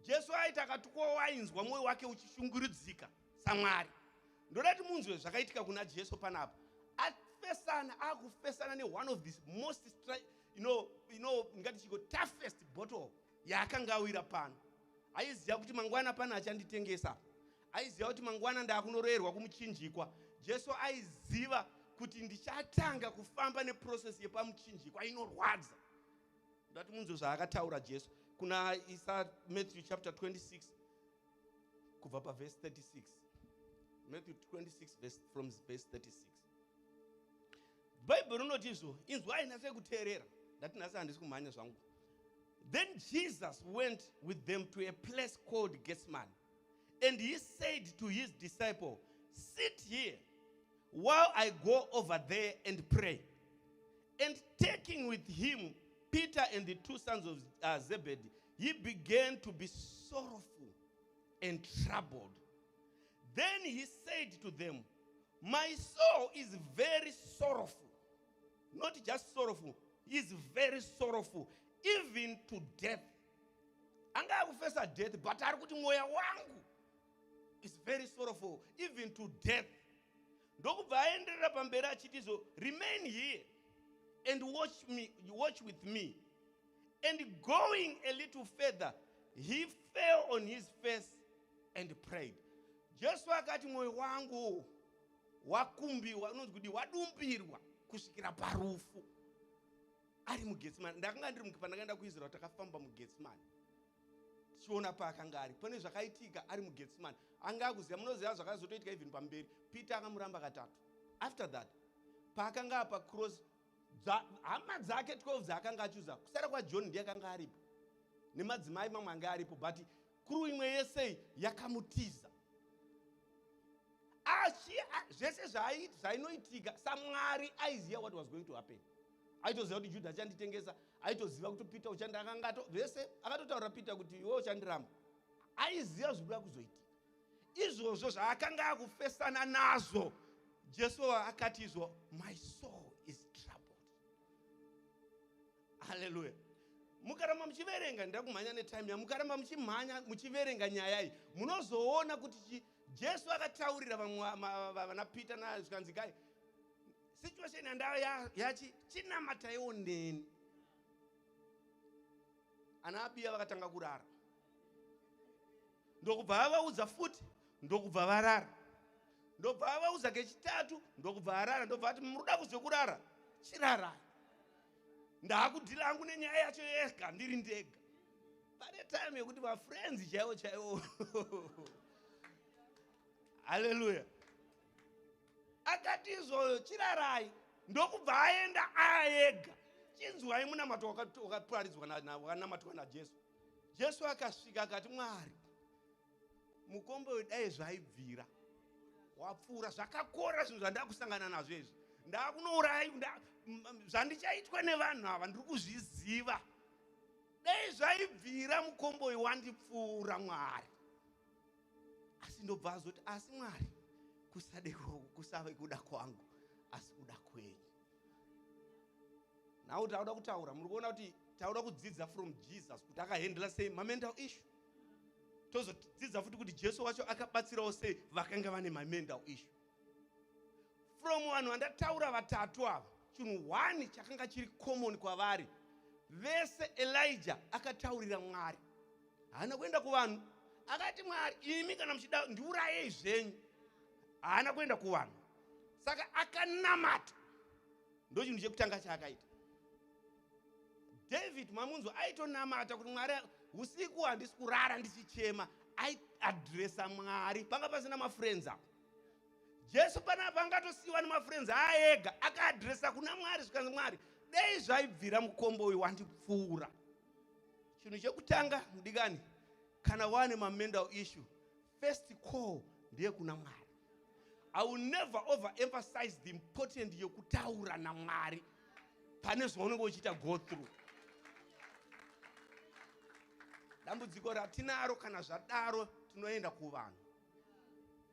Speaker 4: Jesu aita akatuko wainzwa mwoyo wake uchishungurudzika saMwari. Ndoda kuti munzwe zvakaitika kuna Jesu panapa. Akufesana ne one of these most ngati chiko toughest bottle yaakanga awira pano. Aiziva kuti mangwana pana achanditengesa. Aiziva kuti mangwana ndakunoroerwa kumuchinjikwa. Jesu aiziva kuti ndichatanga kufamba neprocess yepamuchinjikwa inorwadza. Ndoda kuti munzwe zvaakataura Jesu kuna Matthew chapter 26 kubva pa verse 36. Matthew 26 from verse 36. Bible rinotizvo inzwai nase kuteerera ndati nase handisi kumhanya zvangu. Then Jesus went with them to a place called Gethsemane, and he said to his disciple, sit here while I go over there and pray. And taking with him Peter and the two sons of Zebedee, he began to be sorrowful and troubled. Then he said to them, my soul is very sorrowful. Not just sorrowful, he is very sorrowful, even to death. Anga akufesa death, but ari kuti mwoyo wangu is very sorrowful, even to death. Ndokubva aenderera pamberi achitizo, remain here and watch with me. And going a little further, he fell on his face and prayed. Jesu akati mwoyo wangu wakumbiwa, unonzi kuti wadumbirwa kusvikira parufu. Ari muGetsemane. Ndakanga ndiri pandakaenda kuIsrael takafamba muGetsemane. Tichiona paakanga ari. Pane zvakaitika ari muGetsemane. Anga akuziva, munoziva zvakazotoitika even pamberi. Peter akamuramba katatu. After that, paakanga apa cross, hama dzake 12 dzaakanga achiuza. Kusara kwaJohn ndiye akanga aripo. Nemadzimai mamwe anga aripo, but kuru imwe yese yakamutiza. Zvese zvainoitika saMwari aiziva what was going to happen. Aitoziva kuti Judas achanditengesa, aitoziva kuti Peter uchandakangato, vese akatotaura Peter kuti iwe uchandiramba. Aiziva zvinoda kuzoitika. Izvozvo zvaakanga akufesana nazvo, Jesu akatizvo, my soul is troubled. Hallelujah. Mukaramba muchiverenga, ndakumhanya netime ya, mukaramba muchiverenga nyaya iyi, munozoona kuti Jesu akataurira vana Peter nazvikanzi kai, situation yandayo yachi chinamatai ndeni. Ana abiya vakatanga kurara. Ndokubva vavaudza futi, ndokubva varara. Ndobva vavaudza kechitatu, ndokubva varara. Ndobva ati muruda kuzokurara, chirara. ndakudhila hangu nenyaya yacho yega ndiri ndega. Pane time yekuti mafriends chaiwo haleluya. Akati izvoyo chirarai ndokubva aenda ayega. Chinzwai munamato wakaparidzwa wakanamatwa naJesu. Jesu akasvika akati, Mwari, mukombe wedai zvaibvira wapfuura, zvakakora zvinhu zvandakusangana nazvo izvi, ndakunourayi, zvandichaitwa nevanhu ava ndiri kuzviziva. Dai zvaibvira mukombe uyu wandipfuura Mwari. Asi ndobva azoti, asi Mwari, kusave kuda kwangu asi kuda kwenyu. Now tauda kutaura, muri kuona kuti tauda kudzidza from Jesus kuti akahandla sei mental issue. Tozodzidza futi kuti Jesu wacho akabatsirawo sei vakanga vane mental issue. From vanhu vandataura vatatu ava, chinhu 1 chakanga chiri common kwavari, vese Elijah akataurira Mwari. Haana kuenda kuvanhu, akati Mwari, imi kana muchida ndiurayei zvenyu. Haana kuenda kuvanhu, saka akanamata. Ndo chinhu chekutanga chaakaita. David mamunzo aitonamata kuti Mwari, usiku handisi kurara ndichichema. Aiadresa Mwari, panga pasina mafriends apo. Jesu panapa angatosiyiwa nemafriends aega, akaadresa kuna Mwari zvikanzi, Mwari, dei zvaibvira mukombe uyu wandipfuura. Chinhu chekutanga mudikani, kana wane mental issue, first call ndiye kuna Mwari. I will never overemphasize the importance yokutaura naMwari pane zvaunenge uchiita go through. Dambudziko ratinaro kana zvadaro tinoenda kuvanhu.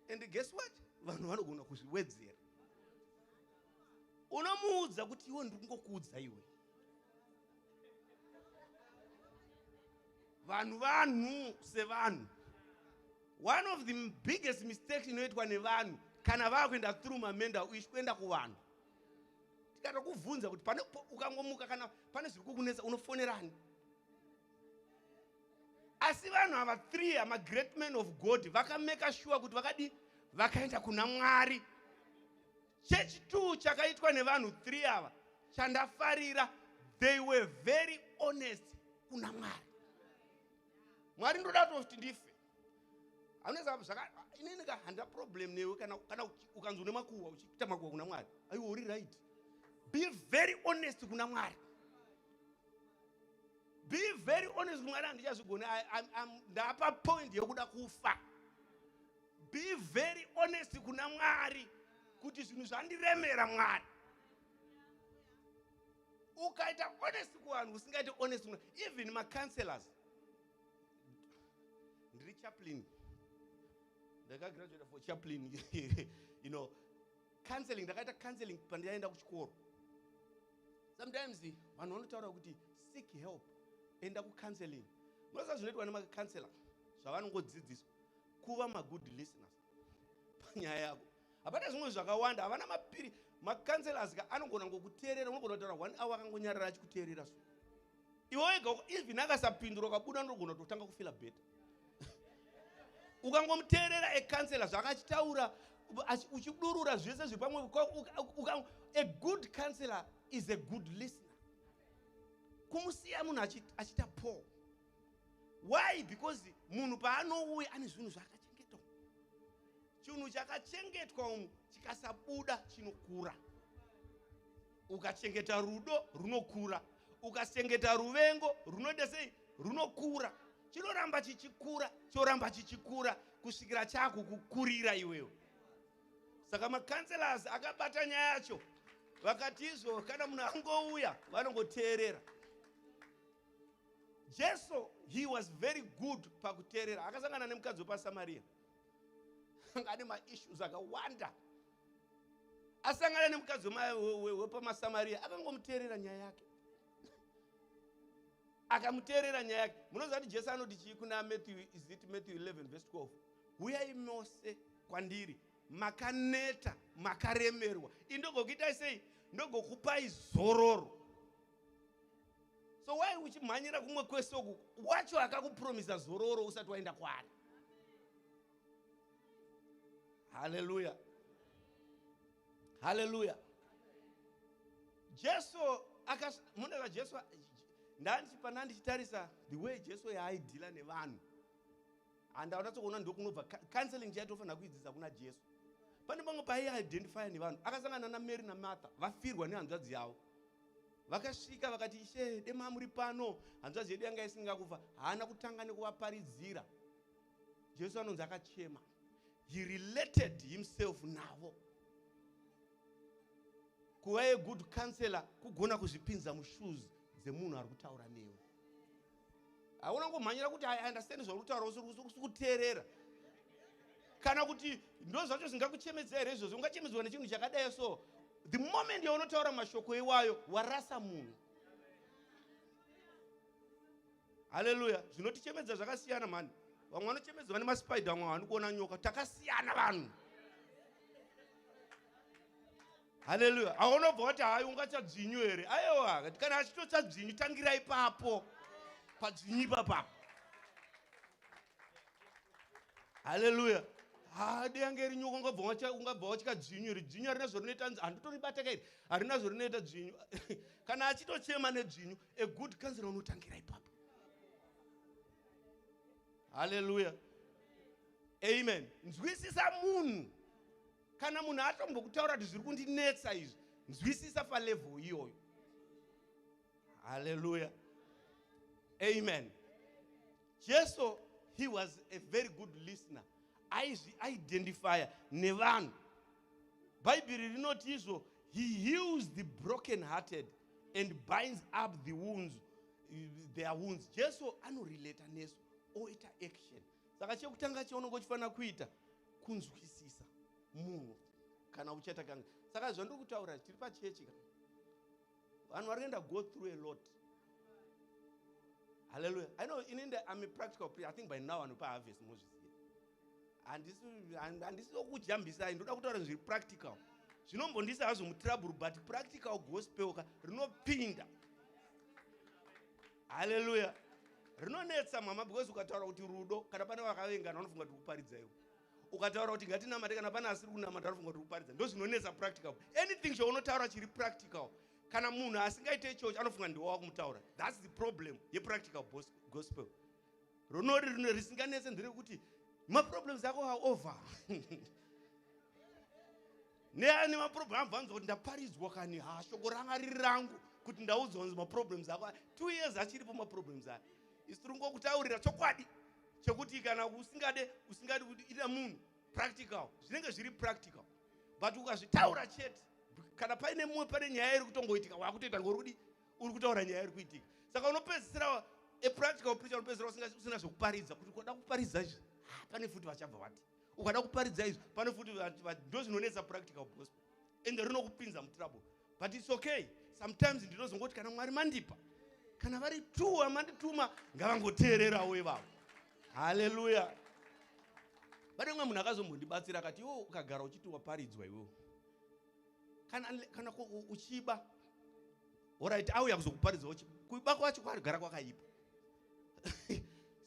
Speaker 4: And guess what? Vanhu vanogona kuzviwedzera. Unomuudza kuti iwe ndingokuudza iwe. Vanhu sevanhu. One of the biggest mistakes inoitwa nevanhu kana vakuenda through mental issue kuenda kuvanhu. Tikatokubvunza kuti pane ukangomuka kana pane zviri kukunetsa unofonerani? Asi vanhu ava 3 ama great men of God vakameka sure kuti vakaenda kuna Mwari. Church 2 chakaitwa nevanhu 3 ava chandafarira, they were very honest kuna Mwari. Mwari ndoda kuti ndife. Inini handa problem newe kana ukanzwa nemakuwa uchiita makuwa kuna Mwari. Are you all right? Be very honest kuna Mwari. Be very honest kuna Mwari. Ndichazigona ndapa point yokuda kufa. Be very honest kuna Mwari kuti zvinhu zvandiremera Mwari. Ukaita honest kuvanhu usingaite honest kuna even ma counselors. Ndiri chaplain. Ndakagraduate for chaplain. You know, counseling, ndakaita counseling pandaenda kuchikoro. Sometimes vanhu vanotaura kuti seek help, enda kucounseling. Munoziva zvinoitwa nemacounselor, zvavanongodzidziswa kuva ma-good listeners panyaya yako. Hapana zvimwe zvakawanda, havana mapiri. Macounselors anogona ngokuteerera, unogona kutaura 1 hour akangonyarara achikuteerera so. Iwe wega even akasapindura ukabuda ndogona kutotanga kufila better. Ukangomuteerera counselor zvakachitaura uchidurura zvese zviri pamwe. A good counselor is a good listener. Kumusiya munhu achita Paul. Why? Because munhu paanouya ane zvinhu zvakachengetwa. Chinhu chakachengetwa chikasabuda chinokura. Ukachengeta rudo runokura. Ukachengeta ruvengo runoita sei runokura. Chinoramba chichikura, choramba chichikura kusvikira chakukurira iwewe. Saka macounselors akabata nyaya yacho. Vakati izvo kana munhu angouya vanongoteerera. Jesu, he was very good pakuteerera. Akasangana nemukadzi wepaSamaria. Ane ma-issues akawanda. Asangana nemukadzi wepaSamaria akangomuteerera nyaya yake. Akamuteerera nyaya yake. Munoziva kuti Jesu anoti chii kuna Matthew 11 verse 12. Uyai mose kwandiri makaneta makaremerwa. Indogokuitai sei? Ndogokupai zororo. So why uchimhanyira kumwe kwese uku wacho akakupromisa zororo usati waenda kwaari? Hallelujah. Hallelujah. Jesu munaka Jesu ndandipana ndichitarisa the way Jesu yaaidhila nevanhu handaona tsokuona ndokunobva counseling chaitofanira kuidzisa kuna Jesu. Pane pamwe paaiidentifya nevanhu akasangana naMary naMartha vafirwa nehanzvadzi yavo, vakasvika vakati Ishe dema muri pano, hanzvadzi yedu yanga isinga kufa. Haana kutanga nekuvaparidzira. Jesu anonzi akachema. He related himself navo. Kuva a good counselor kugona kuzvipinza mushoes dzemunhu ari kutaura newe. Hauna ngomhanyira kuti I understand zvauri kutaura usi kuteerera. Kana kuti ndo zvacho zvingakuchemedza here izvozvo, ungachemedzwa nechinhu chakadai so. The moment yaunotaura mashoko iwayo warasa munhu. Hallelujah. Zvinotichemedza zvakasiyana mani. Vamwe vanochemedzwa nemaspider, vamwe vanikuona nyoka. Takasiyana vanhu. Hallelujah. Aunobva kuti hayi ungachadzinyu here. Aiwa, kana achitotsadzinyu tangira ipapo. Padzinyu ipapo. Hallelujah. Denge rinyoka ungabva wachikadzinyu here. Dzinyu harina zvorinoita handitoribata kairi. Harina zvorinoita dzinyu. Kana achitochema nedzinyu, a good counselor unotangira ipapo. Hallelujah. Amen. Nzwisisa munhu. Kana munhu atombokutaura kuti zviri kundinetsa izvi, nzwisisa palevel iyoyo. Hallelujah. Amen. Jesu, he was a very good listener. Identifier nevanhu. Bible rinoti izvo, he heals the broken-hearted and binds up the wounds, their wounds. Jesu anorelata nesu, oita action. Saka chekutanga chaunenge uchifanira kuita kunzwisisa munhu kana uchata kanga. Saka zvandiri kutaura tiri pachechi kana. Vanhu vari kuenda go through a lot. Hallelujah. I know in India I'm a practical preacher. I think by now I'm harvest Moses. And this okujambisa ndoda kutaura zviri practical. Zvinombondisa hazo mutraburu but practical gospel rinopinda. Hallelujah. Rinonetsa mama because ukataura kuti rudo kana pane vakavengana vanofunga kuti kuparidza iwe. Ukataura kuti ngatinamate kana pane asiri kunamata vanofunga kuti kuparidza. Ndo zvinonetsa practical. Anything chaunotaura chiri practical. Kana munhu asingaite church anofunga ndiwo wakumutaura. That's the problem yepractical gospel. Ronori risinganetse nderekuti maproblems ako are over. Neani maproblem vanzo kuti ndaparidzwa kani shoko ranga riri rangu kuti ndaudzwa nzi maproblems ako 2 years achiripo maproblems aya. Isiturungo kutaurira chokwadi chekuti kana usingade kuti ita munhu practical zvinenge zviri practical but ukazvitaura chete kana paine mumwe pane nyaya iri kutongoitika wakutoita ngorudi uri kutaura nyaya iri kuitika. Saka unopedzisira a practical preacher unopedzisira usina zvokuparidza kuti ukada kuparidza izvi pane futi vachabva vati ukada kuparidza izvi pane futi ndo zvinonetsa practical gospel ende rinokupinza mutrabble but it's okay. Sometimes ndinozongoti kana Mwari mandipa kana vari 2 amandituma ngavangoteererawo ivavo. Hallelujah. Pane mumwe munhu akazombondibatsira akati iwo ukagara uchiti waparidzwa iwewo kana uchiba alright auya kuzokuparidza kuiba kwacho kwagara kwakaipa.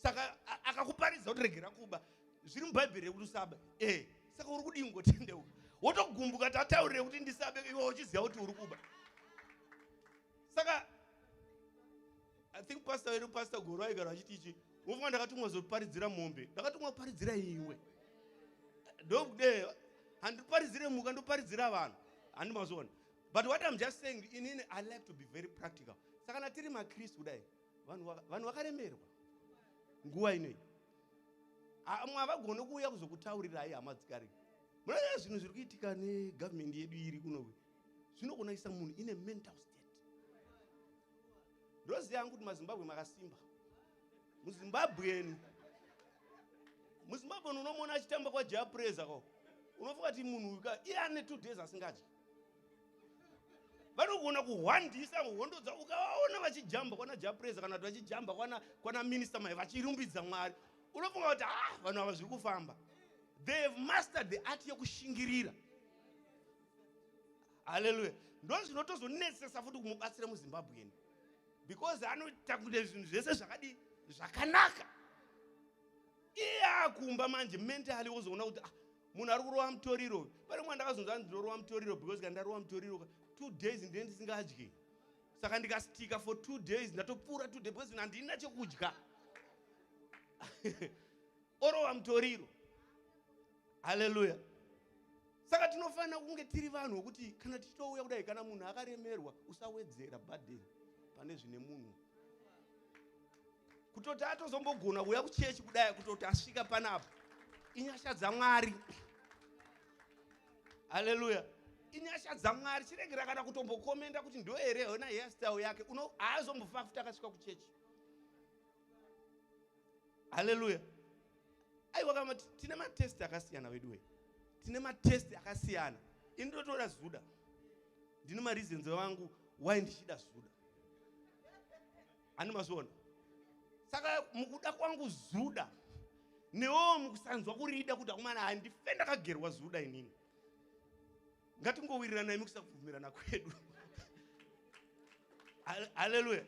Speaker 4: Saka akakuparidza kuti regera kuba zviri mubhaibheri kuti usaba saka uri kudii ngotendeuka wotogumbuka kuti ataurire kuti ndisabe iwe uchiziva kuti uri kuba. Saka I think pastor Goro aigara achiti ichi unofunga ndakatumwa zoparidzira mombe ndakatumwa kuparidzira iwe ndokude handiparidzire mhuka ndoparidzira vanhu handimazona. But what I'm just saying inini I like to be very practical. Saka natiri maKristu kudai vanhu vakaremerwa nguva inoi amwe havagone kuuya kuzokutaurira hai hama dzikare munoziva zvinhu zviri kuitika negovernment yedu iri kunowe zvinogona kuisa munhu ine mental state. Ndoziva yangu kuti maZimbabwe makasimba. Muzimbabwe unomona achitamba kwa Jah Praise ako unofunga kuti munhu iye ane 2 days asingadyi. Vanogona kuhwandisa hondo dza ukaona vachijamba kwana Jah Praise kana kuti vachijamba kwana minister mai vachirumbidza Mwari unofunga kuti vanhu ava zviri kufamba. They have mastered the art yokushingirira. Hallelujah. Ndo zvinotozonetsesa futi kumubatsira muZimbabwe because anoita kuti zvinhu zvese zvakadi zvakanaka. Iye akumba manje mentally wozoona kuti munhu ari kurova mutoriro. Pane mwana akazonzi ndorova mutoriro because kana ndarova mutoriro 2 days ndiye ndisingadyi. Saka ndikasitika for 2 days, ndatopfuura 2 days because handina chekudya. Orova mutoriro. Hallelujah. Saka tinofanira kunge tiri vanhu kuti kana tichitouya kudai kana munhu akaremerwa usawedzera burden pane zvine munhu. Kutoti atozombogona kuuya kuchechi kudai kutoti asvika panapa. Inyasha dzaMwari. Hallelujah. Inyasha dzaMwari. Chiregera kana kutombokomenda kuti ndo here hona hairstyle yake haazombofa futi akasvika kuchechi. Hallelujah. Aiwa kama tine matest akasiyana weduwe. Tine matest akasiyana. Ini ndotora Zuda. Ndine mareasons wangu why ndichida Zuda. Ani mazona. Saka mukuda kwangu Zuda. Newo mukusanzwa kurida kuti akumana handifenda kagerwa Zuda inini. Ngatingowirirana naye mukusabvumirana kwedu. Hallelujah.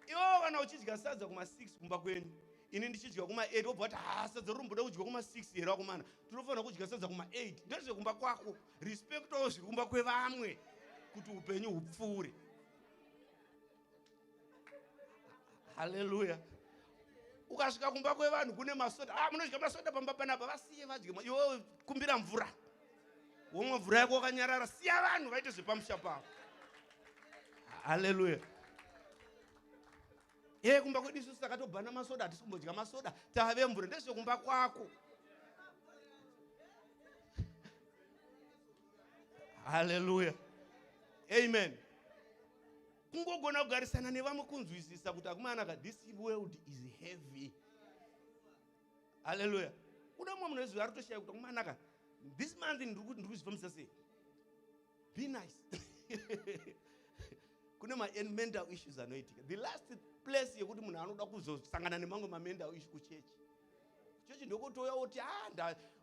Speaker 4: Iwo kana uchidya sadza kuma 6 kumba kwenu. Ini ndichidya kuma 8 obva kuti sadza rumboda kudya kuma 6 here akumana. Tinofanira kudya sadza kuma 8. Ndezve kumba kwako. Respectawo zviri kumba kwevamwe kuti upenyu hupfuure. Hallelujah. Ukasvika kumba kwevanhu kune masoda. Munodya masoda pamba panapa vasiye vadye. Iwo kumbira mvura. Womwe mvura yako wakanyarara. Siya vanhu vaite zvepamusha pavo. Hallelujah. Kumba kwedu isusu takatobhana masoda, hatisi kumbodya masoda, tave mvura. Ndezve kumba kwako. Hallelujah. Amen. Kungogona kugarisana nevamwe kunzwisisa kuti akumana ka this world is heavy. Hallelujah. Kuna mumwe munhu ari kutoshaya kuti akumana ka this month ndiri kuzvifambisa sei. Be nice. Kune ma-mental issues anoitika. The last place yekuti munhu anoda kuzosangana nemamwe ma-mental issue kuchechi. Kuchechi ndokutoya kuti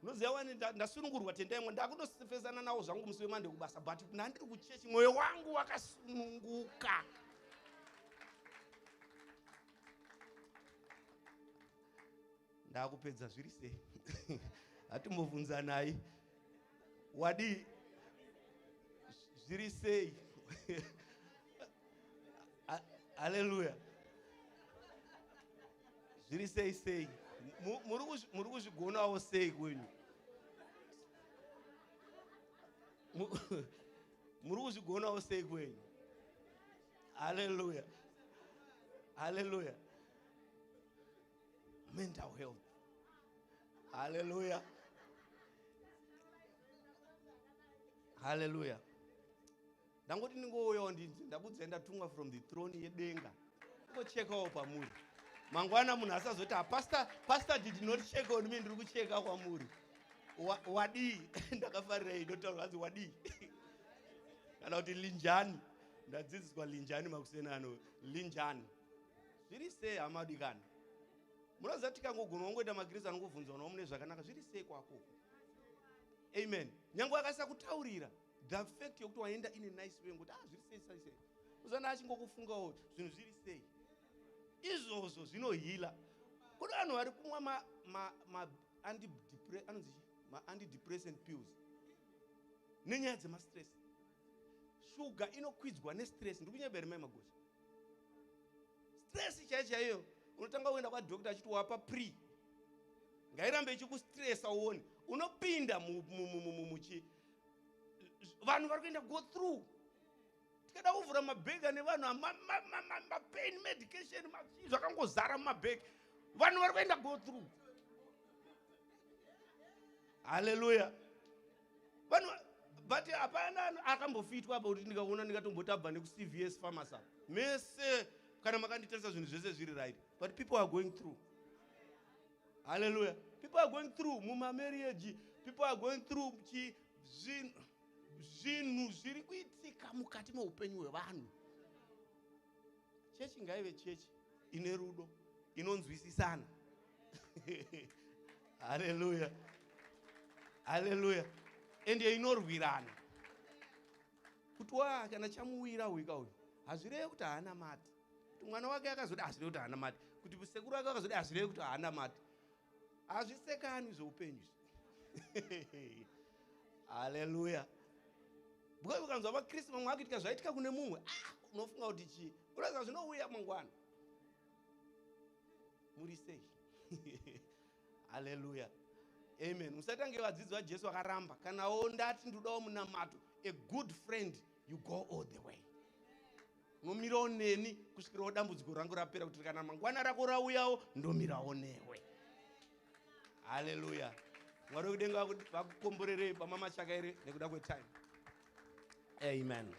Speaker 4: unoziva wani ndasunungurwa tenda imwe ndakutosefesana nawo zvangu musi wemande kubasa but ndandiri kuchechi mwoyo wangu wakasununguka. Ndakupedza zviri sei. Hatimbobvunzanai. Wadi zviri sei. Hallelujah. Zviri sei. Muri kuzvigonawo sei kwenyu. Muri kuzvigonawo sei kwenyu. Hallelujah. Hallelujah. Mental health. Hallelujah. Hallelujah. Ndangoti ndingouyawo ndabudza ndatumwa from the throne yedenga. Ngochekawo pamuri. Mangwana munhu asazoti pastor did not check on me, ndiri kucheka kwamuri. Wadi ndakafarira inotaura kuti wadi. Kana kuti linjani. Ndadzidziswa linjani makusena ano linjani. Zviri sei amadikana. Munoziva tikangogona kungoita magirisi anongobvunza uno mune zvakanaka zviri sei kwako. Amen. Nyange akasa kutaurira the fact yokuti waenda in a nice way ngokuti zviri sei. Uzana achingokufungawo zvinhu zviri sei. Izvozvo zvinohila. Kune vanhu vari kumwa ma antidepressant pills nenyaya dzemastress. Shuga inokwidzwa nestress. Ndiri kunyebera mai magosha. Stress chaiyo unotanga kuenda kwadokta achiti wapa pre. Ngairambe ichikustressa uone. Unopinda muchi. Vanhu vari kuenda go through. Tikada kuvhura mabhega nevanhu ma-pain medication zvakangozara mumabhega. Vanhu vari kuenda go through. Hallelujah. Vanhu but hapana akambofitwa apa kuti ndikaona ndikatombotabva neku-CVS pharmacy. Mese kana makanditesa zvinhu zvese zviri right. But people are going through. Hallelujah. People are going through muma-marriage. People are going through zvinhu zviri kuitika mukati meupenyu hwevanhu. Chechi ngaive chechi ine rudo, inonzwisisana. Hallelujah. Hallelujah. Ende inorwirana. Kuti kana chamuwira wika uyu hazvirevi kuti haana mati. Kuti mwana wake akazoti hazvirevi kuti haana mati. Kuti sekuru wake akazoti hazvirevi kuti haana mati. Hazvisekani zveupenyu. Hallelujah. Because ukanzwa vaKristu vamwe vakuitika zvaitika kune mumwe, unofunga kuti chii unoziva zvinouya mangwana muri sei haleluya amen musatange vadzidzi vajesu vakaramba kanawo ndati ndodawo munamato a good friend you go all the way nomirawo neni kusvikirawo dambudziko rangu rapera kuti kana mangwana rako rauyawo ndomirawo newe haleluya mwari wekudenga vakukomborerei pamamachaka ere nekuda kwetime amen.